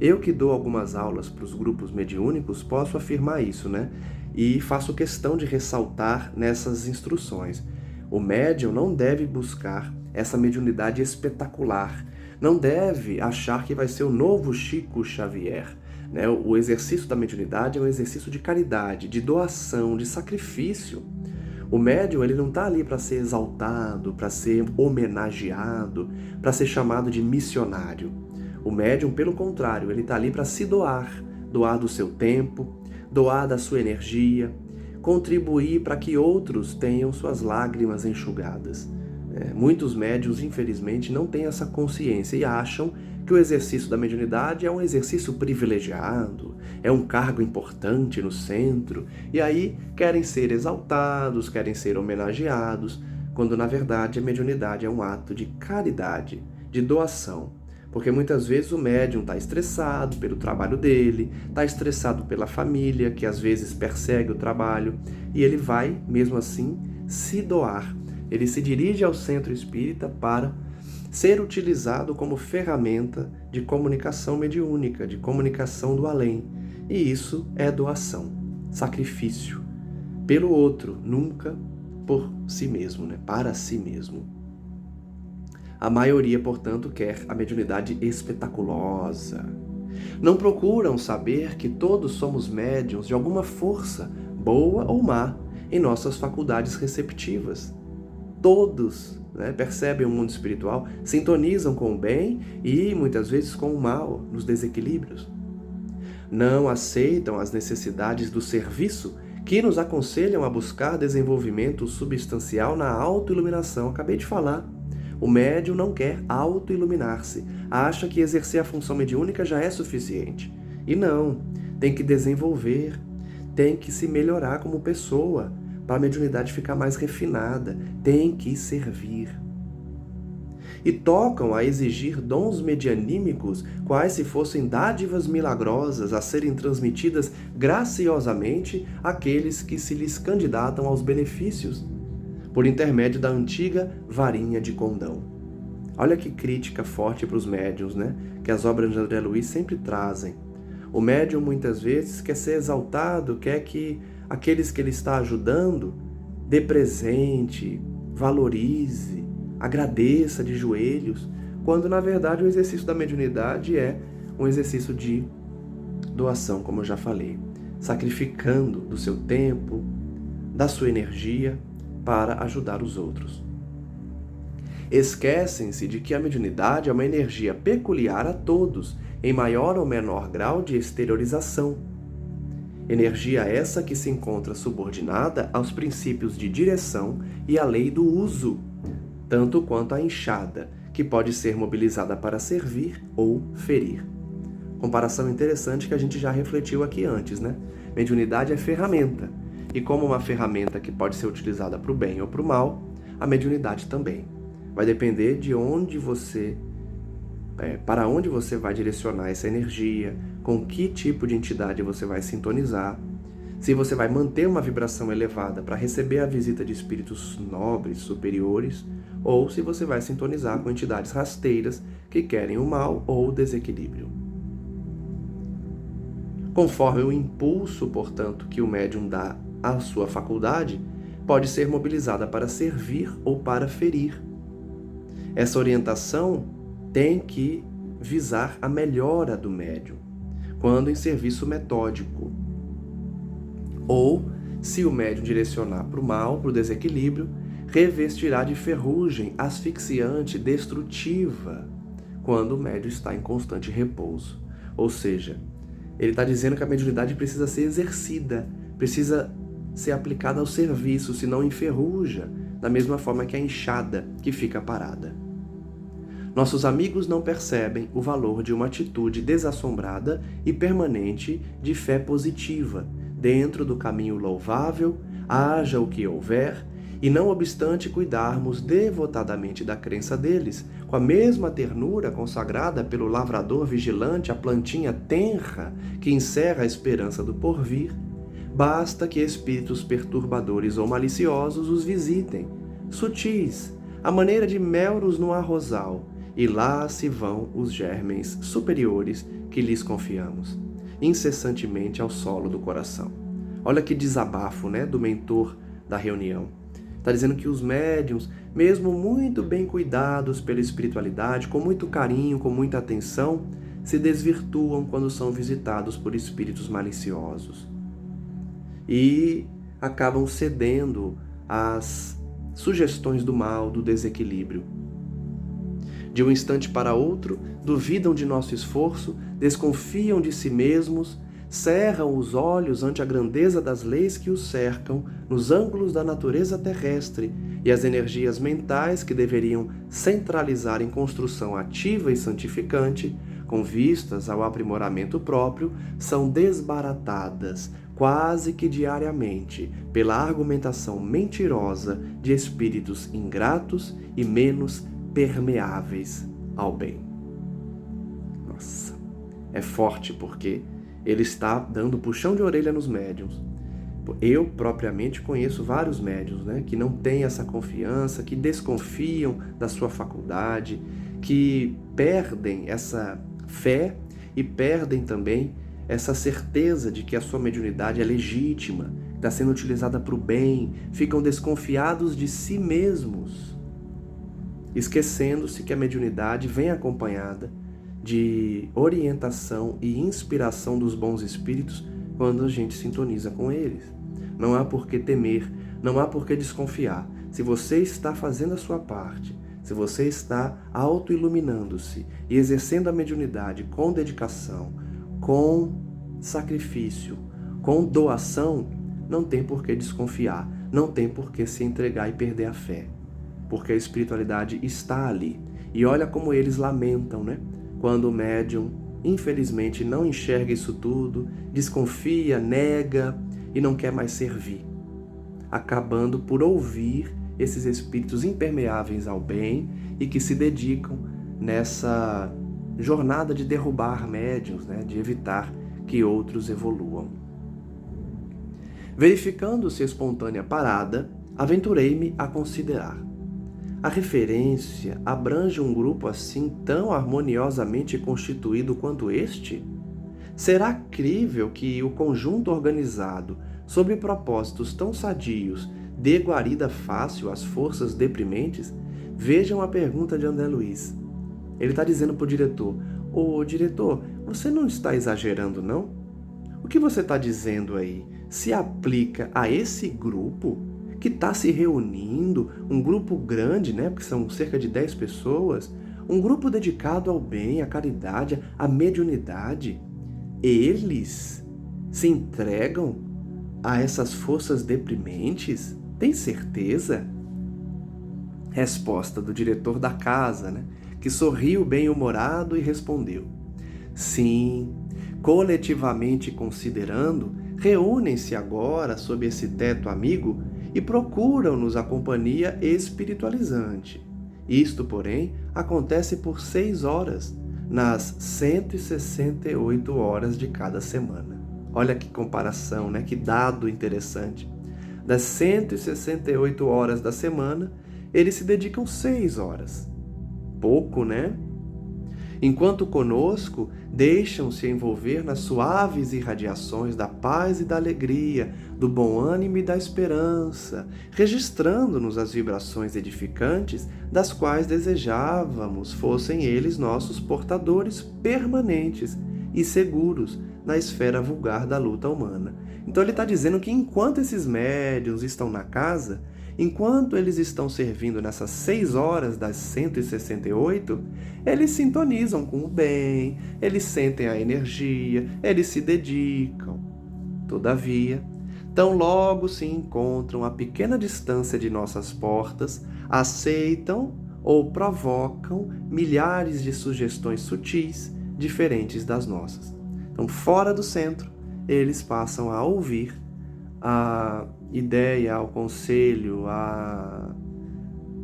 Eu que dou algumas aulas para os grupos mediúnicos posso afirmar isso, né? E faço questão de ressaltar nessas instruções. O médium não deve buscar essa mediunidade espetacular, não deve achar que vai ser o novo Chico Xavier. O exercício da mediunidade é um exercício de caridade, de doação, de sacrifício. O médium ele não está ali para ser exaltado, para ser homenageado, para ser chamado de missionário. O médium, pelo contrário, ele está ali para se doar, doar do seu tempo, doar da sua energia, contribuir para que outros tenham suas lágrimas enxugadas. Muitos médiuns, infelizmente, não têm essa consciência e acham que o exercício da mediunidade é um exercício privilegiado, é um cargo importante no centro, e aí querem ser exaltados, querem ser homenageados, quando na verdade a mediunidade é um ato de caridade, de doação. Porque muitas vezes o médium está estressado pelo trabalho dele, está estressado pela família, que às vezes persegue o trabalho, e ele vai, mesmo assim, se doar. Ele se dirige ao centro espírita para ser utilizado como ferramenta de comunicação mediúnica, de comunicação do além. E isso é doação, sacrifício, pelo outro, nunca por si mesmo, para si mesmo. A maioria, portanto, quer a mediunidade espetaculosa. Não procuram saber que todos somos médiuns de alguma força, boa ou má, em nossas faculdades receptivas. Todos, percebem o mundo espiritual, sintonizam com o bem e, muitas vezes, com o mal, nos desequilíbrios. Não aceitam as necessidades do serviço que nos aconselham a buscar desenvolvimento substancial na autoiluminação. Acabei de falar. O médium não quer autoiluminar-se, acha que exercer a função mediúnica já é suficiente. E não, tem que desenvolver, tem que se melhorar como pessoa, para a mediunidade ficar mais refinada, tem que servir. E tocam a exigir dons medianímicos, quais se fossem dádivas milagrosas a serem transmitidas graciosamente àqueles que se lhes candidatam aos benefícios, por intermédio da antiga varinha de condão. Olha que crítica forte para os médiuns, que as obras de André Luiz sempre trazem. O médium muitas vezes quer ser exaltado, quer que aqueles que ele está ajudando dê presente, valorize, agradeça de joelhos, quando na verdade o exercício da mediunidade é um exercício de doação, como eu já falei, sacrificando do seu tempo, da sua energia para ajudar os outros. Esquecem-se de que a mediunidade é uma energia peculiar a todos, em maior ou menor grau de exteriorização. Energia essa que se encontra subordinada aos princípios de direção e à lei do uso, tanto quanto a enxada, que pode ser mobilizada para servir ou ferir. Comparação interessante que a gente já refletiu aqui antes, Mediunidade é ferramenta, e como uma ferramenta que pode ser utilizada para o bem ou para o mal, a mediunidade também. Vai depender de onde você, para onde você vai direcionar essa energia, com que tipo de entidade você vai sintonizar, se você vai manter uma vibração elevada para receber a visita de espíritos nobres, superiores, ou se você vai sintonizar com entidades rasteiras que querem o mal ou o desequilíbrio. Conforme o impulso, portanto, que o médium dá à sua faculdade, pode ser mobilizada para servir ou para ferir. Essa orientação tem que visar a melhora do médium, quando em serviço metódico. Ou, se o médium direcionar para o mal, para o desequilíbrio, revestirá de ferrugem asfixiante, destrutiva, quando o médium está em constante repouso. Ou seja, ele está dizendo que a mediunidade precisa ser exercida, precisa ser aplicada ao serviço, senão enferruja, da mesma forma que a enxada que fica parada. Nossos amigos não percebem o valor de uma atitude desassombrada e permanente de fé positiva, dentro do caminho louvável, haja o que houver, e não obstante cuidarmos devotadamente da crença deles, com a mesma ternura consagrada pelo lavrador vigilante à plantinha tenra que encerra a esperança do porvir, basta que espíritos perturbadores ou maliciosos os visitem, sutis, à maneira de melros no arrozal, e lá se vão os germens superiores que lhes confiamos, incessantemente ao solo do coração. Olha que desabafo, do mentor da reunião. Está dizendo que os médiuns, mesmo muito bem cuidados pela espiritualidade, com muito carinho, com muita atenção, se desvirtuam quando são visitados por espíritos maliciosos. E acabam cedendo às sugestões do mal, do desequilíbrio. De um instante para outro, duvidam de nosso esforço, desconfiam de si mesmos, cerram os olhos ante a grandeza das leis que os cercam nos ângulos da natureza terrestre, e as energias mentais que deveriam centralizar em construção ativa e santificante, com vistas ao aprimoramento próprio, são desbaratadas quase que diariamente pela argumentação mentirosa de espíritos ingratos e menos permeáveis ao bem. Nossa, é forte porque ele está dando puxão de orelha nos médiuns. Eu, propriamente, conheço vários médiuns, que não têm essa confiança, que desconfiam da sua faculdade, que perdem essa fé e perdem também essa certeza de que a sua mediunidade é legítima, está sendo utilizada para o bem, ficam desconfiados de si mesmos. esquecendo-se que a mediunidade vem acompanhada de orientação e inspiração dos bons espíritos quando a gente sintoniza com eles. Não há por que temer, não há por que desconfiar. Se você está fazendo a sua parte, se você está auto-iluminando-se e exercendo a mediunidade com dedicação, com sacrifício, com doação, não tem por que desconfiar, não tem por que se entregar e perder a fé, porque a espiritualidade está ali. E olha como eles lamentam, né? Quando o médium, infelizmente, não enxerga isso tudo, desconfia, nega e não quer mais servir, acabando por ouvir esses espíritos impermeáveis ao bem e que se dedicam nessa jornada de derrubar médiuns, né? De evitar que outros evoluam. Verificando-se espontânea parada, aventurei-me a considerar. A referência abrange um grupo assim tão harmoniosamente constituído quanto este? Será crível que o conjunto organizado, sob propósitos tão sadios, dê guarida fácil às forças deprimentes? Vejam a pergunta de André Luiz. Ele está dizendo para o diretor: ô diretor, você não está exagerando, não? O que você está dizendo aí se aplica a esse grupo que está se reunindo, um grupo grande, né? Porque são cerca de 10 pessoas, um grupo dedicado ao bem, à caridade, à mediunidade. Eles se entregam a essas forças deprimentes? Tem certeza? Resposta do diretor da casa, né? Que sorriu bem-humorado e respondeu: sim, coletivamente considerando, reúnem-se agora sob esse teto amigo e procuram-nos a companhia espiritualizante. Isto, porém, acontece por 6 horas, nas 168 horas de cada semana. Olha que comparação, né? Que dado interessante. Das 168 horas da semana, eles se dedicam 6 horas. Pouco, né? Enquanto conosco deixam-se envolver nas suaves irradiações da paz e da alegria, do bom ânimo e da esperança, registrando-nos as vibrações edificantes das quais desejávamos fossem eles nossos portadores permanentes e seguros na esfera vulgar da luta humana. Então ele está dizendo que enquanto esses médiuns estão na casa, enquanto eles estão servindo nessas 6 horas das 168, eles sintonizam com o bem, eles sentem a energia, eles se dedicam. Todavia, tão logo se encontram a pequena distância de nossas portas, aceitam ou provocam milhares de sugestões sutis, diferentes das nossas. Então, fora do centro, eles passam a ouvir a ideia, o conselho, a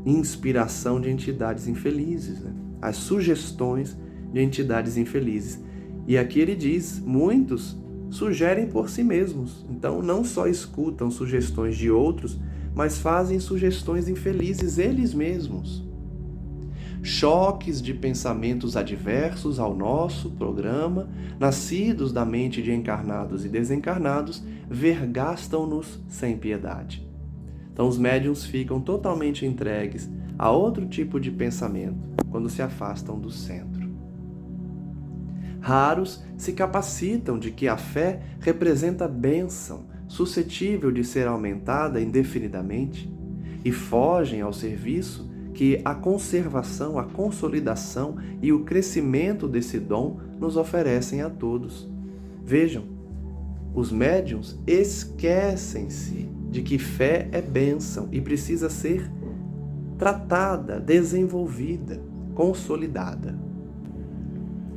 inspiração de entidades infelizes, né? As sugestões de entidades infelizes. E aqui ele diz, muitos sugerem por si mesmos. Então não só escutam sugestões de outros, mas fazem sugestões infelizes eles mesmos. Choques de pensamentos adversos ao nosso programa, nascidos da mente de encarnados e desencarnados, vergastam-nos sem piedade. Então os médiuns ficam totalmente entregues a outro tipo de pensamento quando se afastam do centro. Raros se capacitam de que a fé representa bênção, suscetível de ser aumentada indefinidamente, e fogem ao serviço que a conservação, a consolidação e o crescimento desse dom nos oferecem a todos. Vejam, os médiuns esquecem-se de que fé é bênção e precisa ser tratada, desenvolvida, consolidada.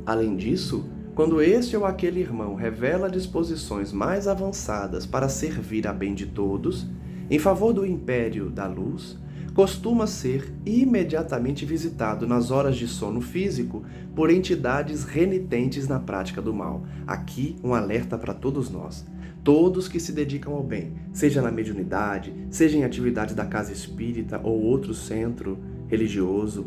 Além disso, quando este ou aquele irmão revela disposições mais avançadas para servir a bem de todos, em favor do império da luz, costuma ser imediatamente visitado nas horas de sono físico por entidades renitentes na prática do mal. Aqui um alerta para todos nós. Todos que se dedicam ao bem, seja na mediunidade, seja em atividades da casa espírita ou outro centro religioso,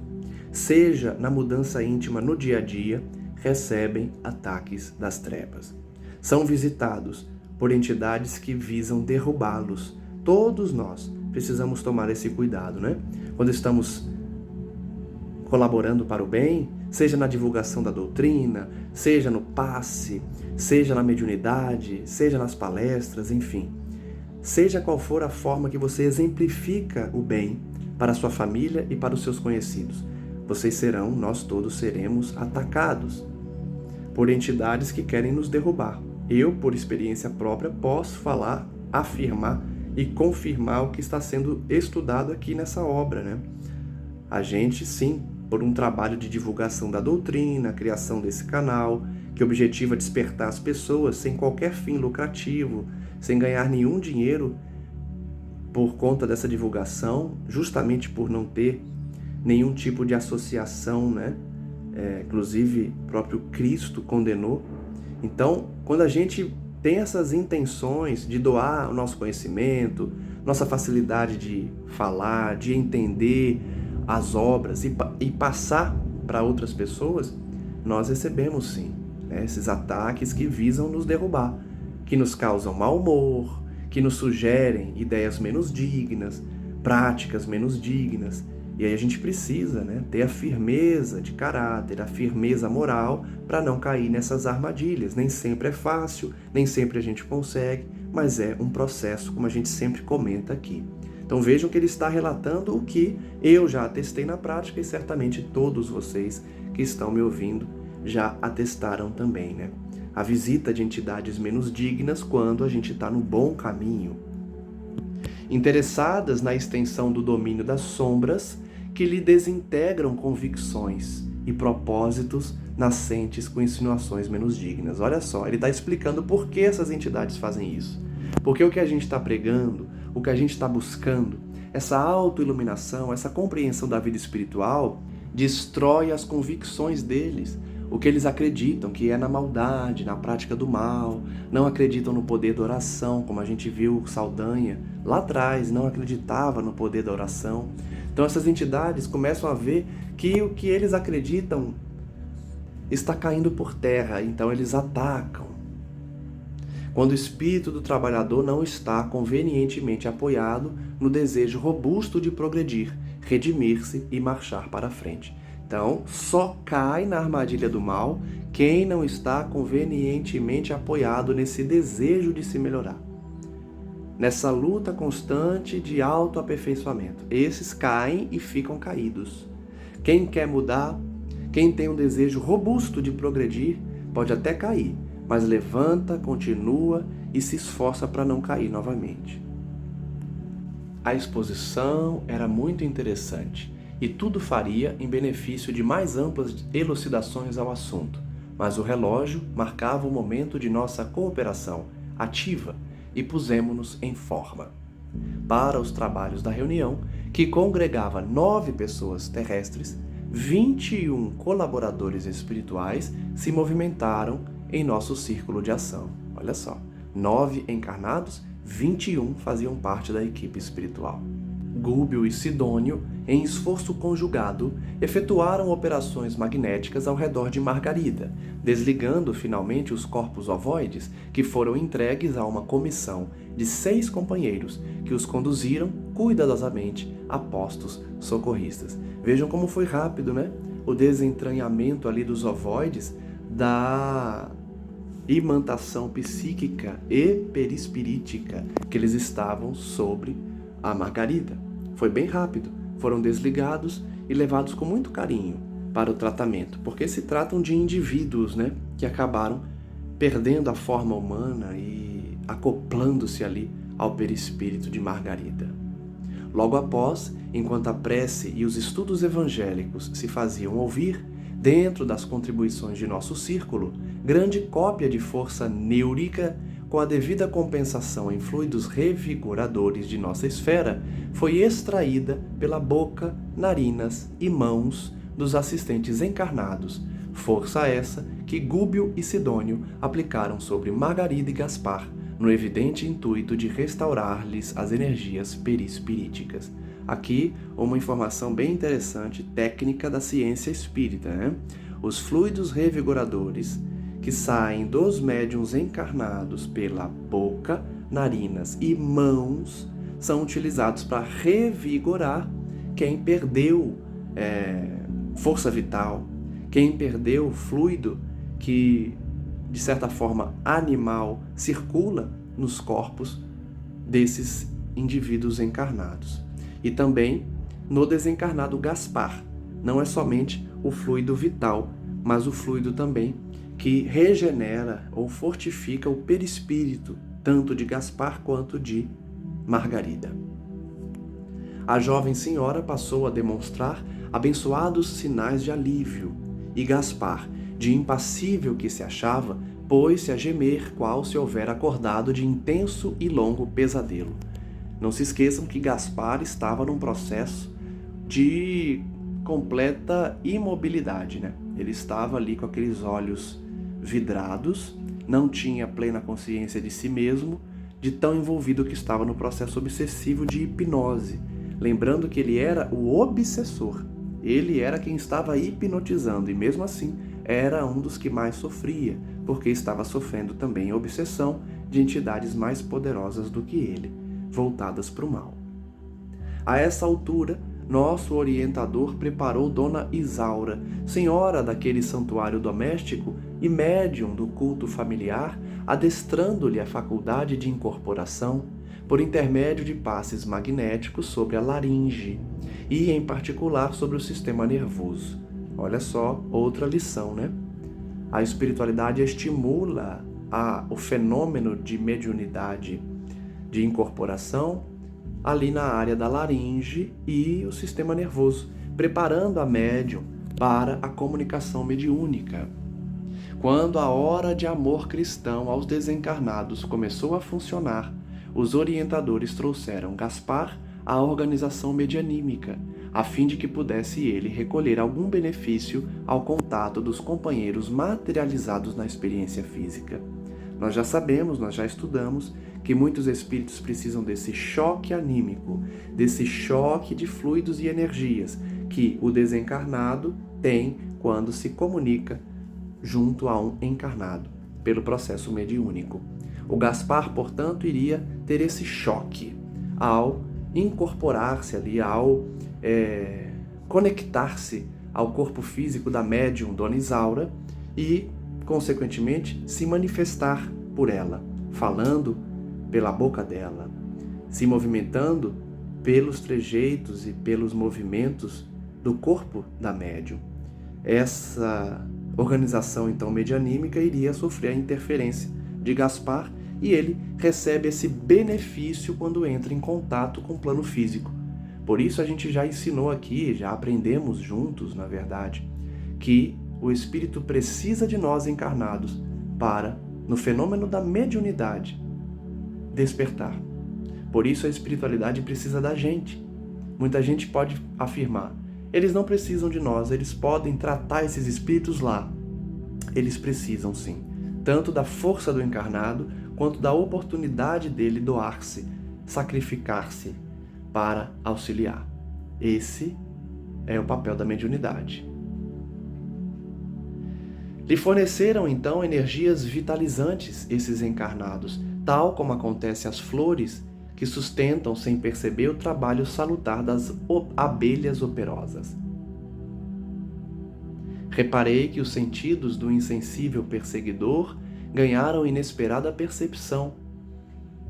seja na mudança íntima no dia a dia, recebem ataques das trevas. São visitados por entidades que visam derrubá-los. Todos nós precisamos tomar esse cuidado, né? Quando estamos colaborando para o bem, seja na divulgação da doutrina, seja no passe, seja na mediunidade, seja nas palestras, enfim. Seja qual for a forma que você exemplifica o bem para a sua família e para os seus conhecidos, nós todos seremos atacados por entidades que querem nos derrubar. Eu, por experiência própria, posso falar, afirmar e confirmar o que está sendo estudado aqui nessa obra, né? A gente, sim, por um trabalho de divulgação da doutrina, a criação desse canal, que objetiva despertar as pessoas sem qualquer fim lucrativo, sem ganhar nenhum dinheiro por conta dessa divulgação, justamente por não ter nenhum tipo de associação, né? Inclusive, o próprio Cristo condenou. Então, quando a gente tem essas intenções de doar o nosso conhecimento, nossa facilidade de falar, de entender as obras e passar para outras pessoas, nós recebemos sim, né, esses ataques que visam nos derrubar, que nos causam mau humor, que nos sugerem ideias menos dignas, práticas menos dignas. E aí a gente precisa, né, ter a firmeza de caráter, a firmeza moral para não cair nessas armadilhas. Nem sempre é fácil, nem sempre a gente consegue, mas é um processo, como a gente sempre comenta aqui. Então vejam que ele está relatando o que eu já atestei na prática e certamente todos vocês que estão me ouvindo já atestaram também, né? A visita de entidades menos dignas quando a gente está no bom caminho. Interessadas na extensão do domínio das sombras que lhe desintegram convicções e propósitos nascentes com insinuações menos dignas. Olha só, ele está explicando por que essas entidades fazem isso. Porque o que a gente está pregando, o que a gente está buscando, essa autoiluminação, essa compreensão da vida espiritual, destrói as convicções deles, o que eles acreditam, que é na maldade, na prática do mal, não acreditam no poder da oração, como a gente viu Saldanha lá atrás, não acreditava no poder da oração. Então essas entidades começam a ver que o que eles acreditam está caindo por terra, então eles atacam. Quando o espírito do trabalhador não está convenientemente apoiado no desejo robusto de progredir, redimir-se e marchar para a frente. Então, só cai na armadilha do mal quem não está convenientemente apoiado nesse desejo de se melhorar, nessa luta constante de autoaperfeiçoamento. Esses caem e ficam caídos. Quem quer mudar, quem tem um desejo robusto de progredir, pode até cair, mas levanta, continua e se esforça para não cair novamente. A exposição era muito interessante e tudo faria em benefício de mais amplas elucidações ao assunto, mas o relógio marcava o momento de nossa cooperação ativa e pusemo-nos em forma. Para os trabalhos da reunião, que congregava 9 pessoas terrestres, 21 colaboradores espirituais se movimentaram em nosso círculo de ação. Olha só, 9 encarnados, 21 faziam parte da equipe espiritual. Gúbio e Sidônio, em esforço conjugado, efetuaram operações magnéticas ao redor de Margarida, desligando finalmente os corpos ovoides que foram entregues a uma comissão de 6 companheiros que os conduziram cuidadosamente a postos socorristas. Vejam como foi rápido, né? O desentranhamento ali dos ovoides da imantação psíquica e perispirítica que eles estavam sobre a Margarida. Foi bem rápido, foram desligados e levados com muito carinho para o tratamento, porque se tratam de indivíduos, né, que acabaram perdendo a forma humana e acoplando-se ali ao perispírito de Margarida. Logo após, enquanto a prece e os estudos evangélicos se faziam ouvir, dentro das contribuições de nosso círculo, grande cópia de força neurica, com a devida compensação em fluidos revigoradores de nossa esfera, foi extraída pela boca, narinas e mãos dos assistentes encarnados, força essa que Gúbio e Sidônio aplicaram sobre Margarida e Gaspar, no evidente intuito de restaurar-lhes as energias perispiríticas. Aqui, uma informação bem interessante, técnica da ciência espírita, né? Os fluidos revigoradores que saem dos médiuns encarnados pela boca, narinas e mãos são utilizados para revigorar quem perdeu força vital, quem perdeu o fluido que, de certa forma, animal, circula nos corpos desses indivíduos encarnados. E também no desencarnado Gaspar, não é somente o fluido vital, mas o fluido também que regenera ou fortifica o perispírito, tanto de Gaspar quanto de Margarida. A jovem senhora passou a demonstrar abençoados sinais de alívio, e Gaspar, de impassível que se achava, pôs-se a gemer qual se houvera acordado de intenso e longo pesadelo. Não se esqueçam que Gaspar estava num processo de completa imobilidade, né? Ele estava ali com aqueles olhos vidrados, não tinha plena consciência de si mesmo, de tão envolvido que estava no processo obsessivo de hipnose. Lembrando que ele era o obsessor, ele era quem estava hipnotizando e mesmo assim era um dos que mais sofria, porque estava sofrendo também obsessão de entidades mais poderosas do que ele, voltadas para o mal. A essa altura, nosso orientador preparou Dona Isaura, senhora daquele santuário doméstico e médium do culto familiar, adestrando-lhe a faculdade de incorporação por intermédio de passes magnéticos sobre a laringe e, em particular, sobre o sistema nervoso. Olha só, outra lição, né? A espiritualidade estimula o fenômeno de mediunidade, de incorporação, ali na área da laringe e o sistema nervoso, preparando a médium para a comunicação mediúnica. Quando a hora de amor cristão aos desencarnados começou a funcionar, os orientadores trouxeram Gaspar à organização medianímica, a fim de que pudesse ele recolher algum benefício ao contato dos companheiros materializados na experiência física. Nós já sabemos, nós já estudamos, que muitos espíritos precisam desse choque anímico, desse choque de fluidos e energias que o desencarnado tem quando se comunica junto a um encarnado, pelo processo mediúnico. O Gaspar, portanto, iria ter esse choque ao incorporar-se ali, ao conectar-se ao corpo físico da médium Dona Isaura e, consequentemente, se manifestar por ela, falando pela boca dela, se movimentando pelos trejeitos e pelos movimentos do corpo da médium. Essa organização, então, medianímica iria sofrer a interferência de Gaspar e ele recebe esse benefício quando entra em contato com o plano físico. Por isso a gente já ensinou aqui, já aprendemos juntos, na verdade, que o espírito precisa de nós encarnados para, no fenômeno da mediunidade, despertar. Por isso a espiritualidade precisa da gente. Muita gente pode afirmar, eles não precisam de nós, eles podem tratar esses espíritos lá. Eles precisam sim, tanto da força do encarnado, quanto da oportunidade dele doar-se, sacrificar-se para auxiliar. Esse é o papel da mediunidade. Lhe forneceram então energias vitalizantes esses encarnados, tal como acontece às flores que sustentam sem perceber o trabalho salutar das abelhas operosas. Reparei que os sentidos do insensível perseguidor ganharam inesperada percepção.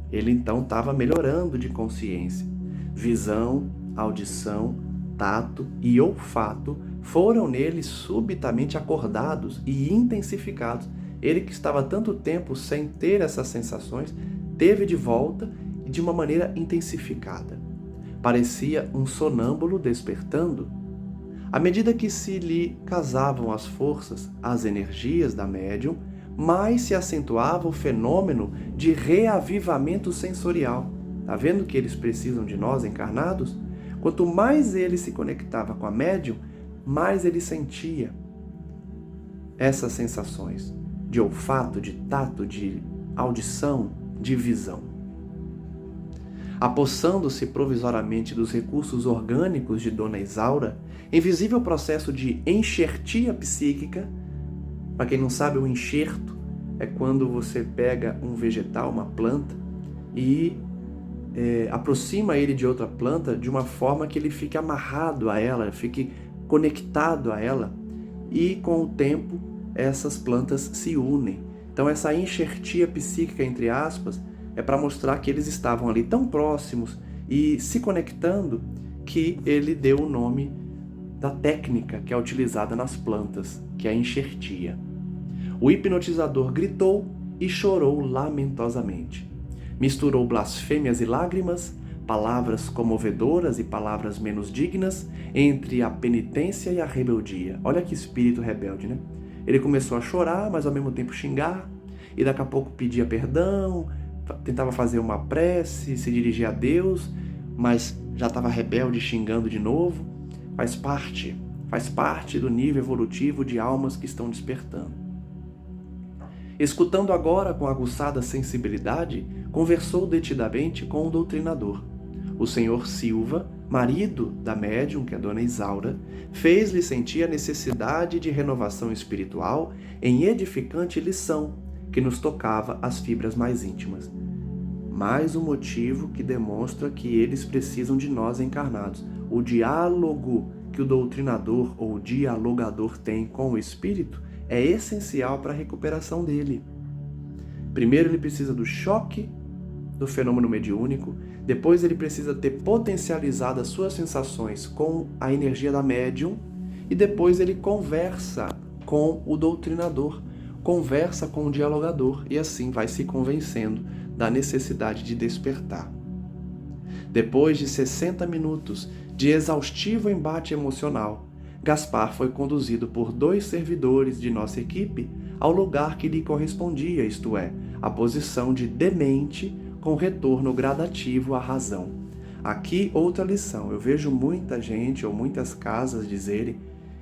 Ele então estava melhorando de consciência. Visão, audição, tato e olfato foram nele subitamente acordados e intensificados. Ele que estava tanto tempo sem ter essas sensações, teve de volta e de uma maneira intensificada. Parecia um sonâmbulo despertando. À medida que se lhe casavam as forças, as energias da médium, mais se acentuava o fenômeno de reavivamento sensorial. Está vendo que eles precisam de nós encarnados? Quanto mais ele se conectava com a médium, mais ele sentia essas sensações de olfato, de tato, de audição, de visão. Apossando-se provisoriamente dos recursos orgânicos de Dona Isaura, em visível processo de enxertia psíquica. Para quem não sabe, o enxerto é quando você pega um vegetal, uma planta, e aproxima ele de outra planta de uma forma que ele fique amarrado a ela, fique conectado a ela, e com o tempo essas plantas se unem. Então essa enxertia psíquica, entre aspas, é para mostrar que eles estavam ali tão próximos e se conectando que ele deu o nome da técnica que é utilizada nas plantas, que é a enxertia. O hipnotizador gritou e chorou lamentosamente. Misturou blasfêmias e lágrimas, palavras comovedoras e palavras menos dignas, entre a penitência e a rebeldia. Olha que espírito rebelde, né? Ele começou a chorar, mas ao mesmo tempo xingar, e daqui a pouco pedia perdão, tentava fazer uma prece, se dirigir a Deus, mas já estava rebelde, xingando de novo. Faz parte do nível evolutivo de almas que estão despertando. Escutando agora com aguçada sensibilidade, conversou detidamente com o doutrinador. O senhor Silva, marido da médium, que é a dona Isaura, fez-lhe sentir a necessidade de renovação espiritual em edificante lição, que nos tocava as fibras mais íntimas. Mais um motivo que demonstra que eles precisam de nós encarnados. O diálogo que o doutrinador ou dialogador tem com o espírito é essencial para a recuperação dele. Primeiro ele precisa do choque do fenômeno mediúnico, depois ele precisa ter potencializado as suas sensações com a energia da médium, e depois ele conversa com o doutrinador, conversa com o dialogador, e assim vai se convencendo da necessidade de despertar. Depois de 60 minutos de exaustivo embate emocional, Gaspar foi conduzido por 2 servidores de nossa equipe ao lugar que lhe correspondia, isto é, a posição de demente com retorno gradativo à razão. Aqui outra lição, eu vejo muita gente ou muitas casas dizerem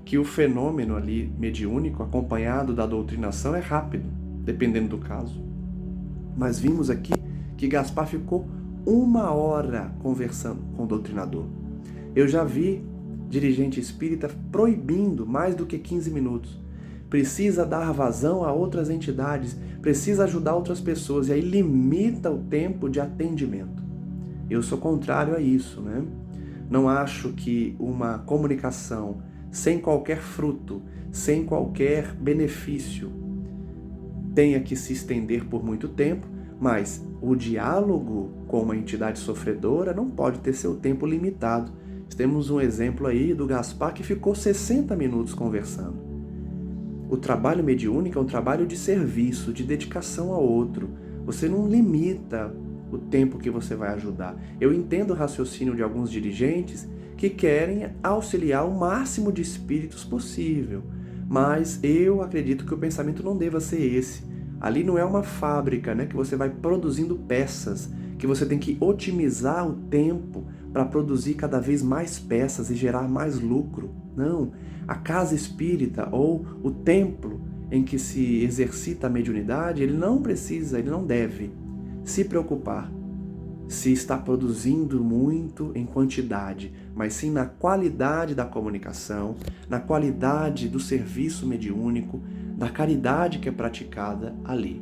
que o fenômeno ali mediúnico acompanhado da doutrinação é rápido, dependendo do caso. Mas vimos aqui que Gaspar ficou 1 hora conversando com o doutrinador. Eu já vi dirigente espírita proibindo mais do que 15 minutos. Precisa dar vazão a outras entidades, precisa ajudar outras pessoas, e aí limita o tempo de atendimento. Eu sou contrário a isso, né? Não acho que uma comunicação sem qualquer fruto, sem qualquer benefício, tenha que se estender por muito tempo, mas o diálogo com uma entidade sofredora não pode ter seu tempo limitado. Temos um exemplo aí do Gaspar que ficou 60 minutos conversando. O trabalho mediúnico é um trabalho de serviço, de dedicação ao outro. Você não limita o tempo que você vai ajudar. Eu entendo o raciocínio de alguns dirigentes que querem auxiliar o máximo de espíritos possível, mas eu acredito que o pensamento não deva ser esse. Ali não é uma fábrica, né, que você vai produzindo peças, que você tem que otimizar o tempo para produzir cada vez mais peças e gerar mais lucro. Não, a casa espírita ou o templo em que se exercita a mediunidade, ele não deve se preocupar se está produzindo muito em quantidade, mas sim na qualidade da comunicação, na qualidade do serviço mediúnico, da caridade que é praticada ali.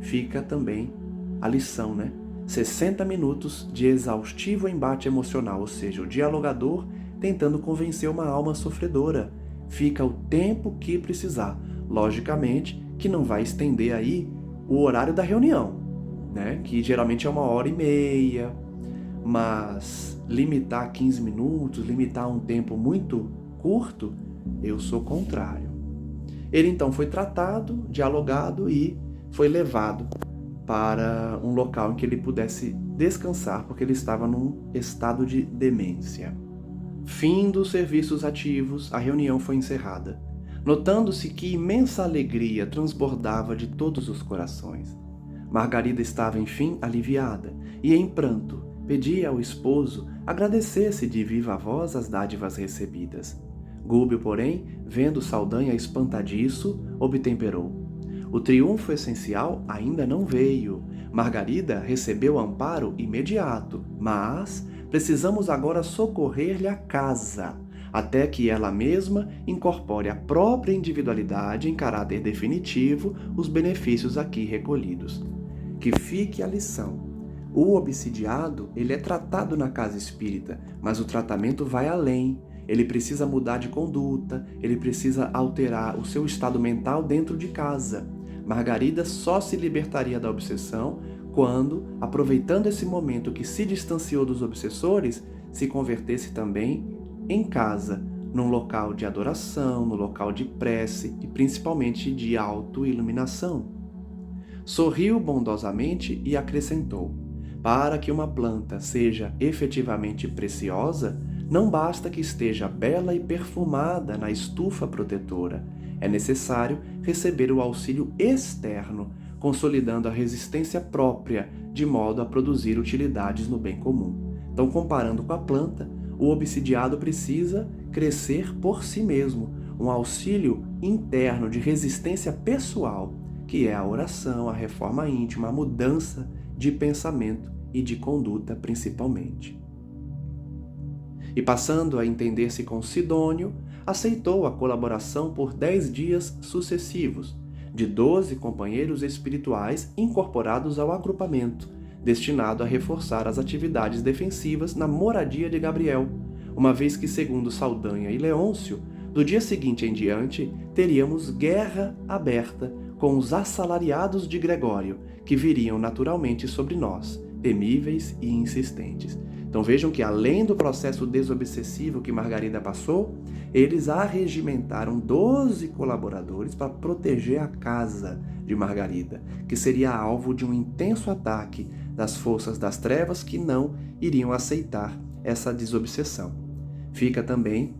Fica também a lição, né? 60 minutos de exaustivo embate emocional, ou seja, o dialogador tentando convencer uma alma sofredora. Fica o tempo que precisar. Logicamente que não vai estender aí o horário da reunião, né? Que geralmente é 1h30, mas limitar a 15 minutos, limitar a um tempo muito curto, eu sou contrário. Ele então foi tratado, dialogado e foi levado para um local em que ele pudesse descansar, porque ele estava num estado de demência. Fim dos serviços ativos, a reunião foi encerrada, notando-se que imensa alegria transbordava de todos os corações. Margarida estava, enfim, aliviada, e em pranto pedia ao esposo agradecesse de viva voz as dádivas recebidas. Gúbio, porém, vendo Saldanha espantadiço, obtemperou. O triunfo essencial ainda não veio. Margarida recebeu amparo imediato, mas precisamos agora socorrer-lhe a casa, até que ela mesma incorpore a própria individualidade em caráter definitivo os benefícios aqui recolhidos. Que fique a lição. O obsidiado, ele é tratado na casa espírita, mas o tratamento vai além. ele precisa mudar de conduta, ele precisa alterar o seu estado mental dentro de casa. Margarida só se libertaria da obsessão quando, aproveitando esse momento que se distanciou dos obsessores, se convertesse também em casa, num local de adoração, no local de prece e principalmente de autoiluminação. Sorriu bondosamente e acrescentou: para que uma planta seja efetivamente preciosa, não basta que esteja bela e perfumada na estufa protetora. É necessário receber o auxílio externo, consolidando a resistência própria, de modo a produzir utilidades no bem comum. Então, comparando com a planta, o obsidiado precisa crescer por si mesmo, um auxílio interno de resistência pessoal, que é a oração, a reforma íntima, a mudança de pensamento e de conduta principalmente. E passando a entender-se com Sidônio, aceitou a colaboração por 10 dias sucessivos, de 12 companheiros espirituais incorporados ao agrupamento, destinado a reforçar as atividades defensivas na moradia de Gabriel, uma vez que, segundo Saldanha e Leôncio, do dia seguinte em diante, teríamos guerra aberta com os assalariados de Gregório, que viriam naturalmente sobre nós, temíveis e insistentes. Então vejam que, além do processo desobsessivo que Margarida passou, eles arregimentaram 12 colaboradores para proteger a casa de Margarida, que seria alvo de um intenso ataque das forças das trevas que não iriam aceitar essa desobsessão. Fica também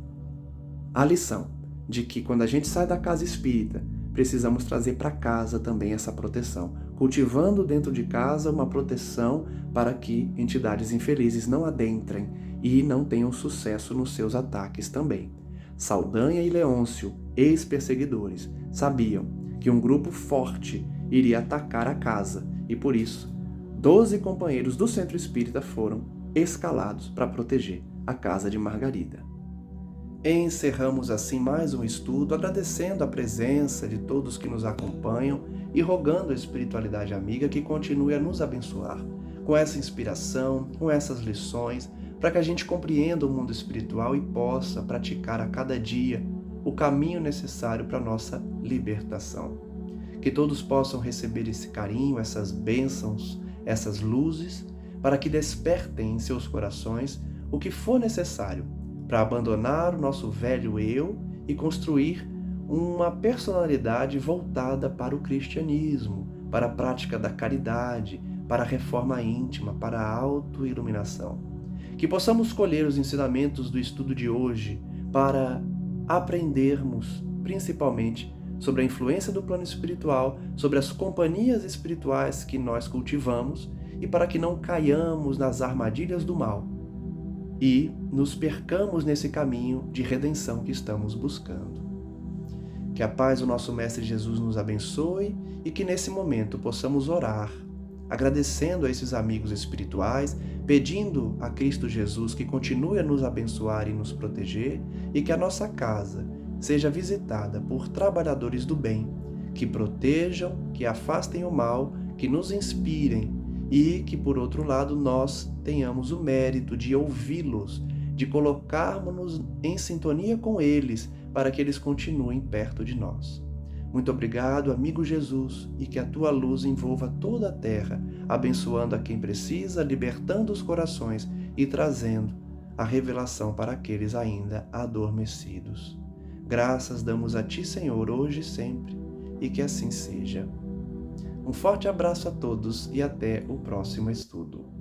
a lição de que, quando a gente sai da casa espírita, precisamos trazer para casa também essa proteção, cultivando dentro de casa uma proteção para que entidades infelizes não adentrem e não tenham sucesso nos seus ataques também. Saldanha e Leôncio, ex-perseguidores, sabiam que um grupo forte iria atacar a casa e, por isso, 12 companheiros do Centro Espírita foram escalados para proteger a casa de Margarida. Encerramos assim mais um estudo, agradecendo a presença de todos que nos acompanham e rogando a espiritualidade amiga que continue a nos abençoar com essa inspiração, com essas lições, para que a gente compreenda o mundo espiritual e possa praticar a cada dia o caminho necessário para a nossa libertação. Que todos possam receber esse carinho, essas bênçãos, essas luzes, para que despertem em seus corações o que for necessário para abandonar o nosso velho eu e construir uma personalidade voltada para o cristianismo, para a prática da caridade, para a reforma íntima, para a autoiluminação. Que possamos colher os ensinamentos do estudo de hoje para aprendermos, principalmente, sobre a influência do plano espiritual, sobre as companhias espirituais que nós cultivamos e para que não caiamos nas armadilhas do mal e nos percamos nesse caminho de redenção que estamos buscando. Que a paz do nosso Mestre Jesus nos abençoe e que nesse momento possamos orar, agradecendo a esses amigos espirituais, pedindo a Cristo Jesus que continue a nos abençoar e nos proteger e que a nossa casa seja visitada por trabalhadores do bem, que protejam, que afastem o mal, que nos inspirem e que, por outro lado, nós tenhamos o mérito de ouvi-los, de colocarmos-nos em sintonia com eles, para que eles continuem perto de nós. Muito obrigado, amigo Jesus, e que a tua luz envolva toda a terra, abençoando a quem precisa, libertando os corações e trazendo a revelação para aqueles ainda adormecidos. Graças damos a ti, Senhor, hoje e sempre, e que assim seja. Um forte abraço a todos e até o próximo estudo.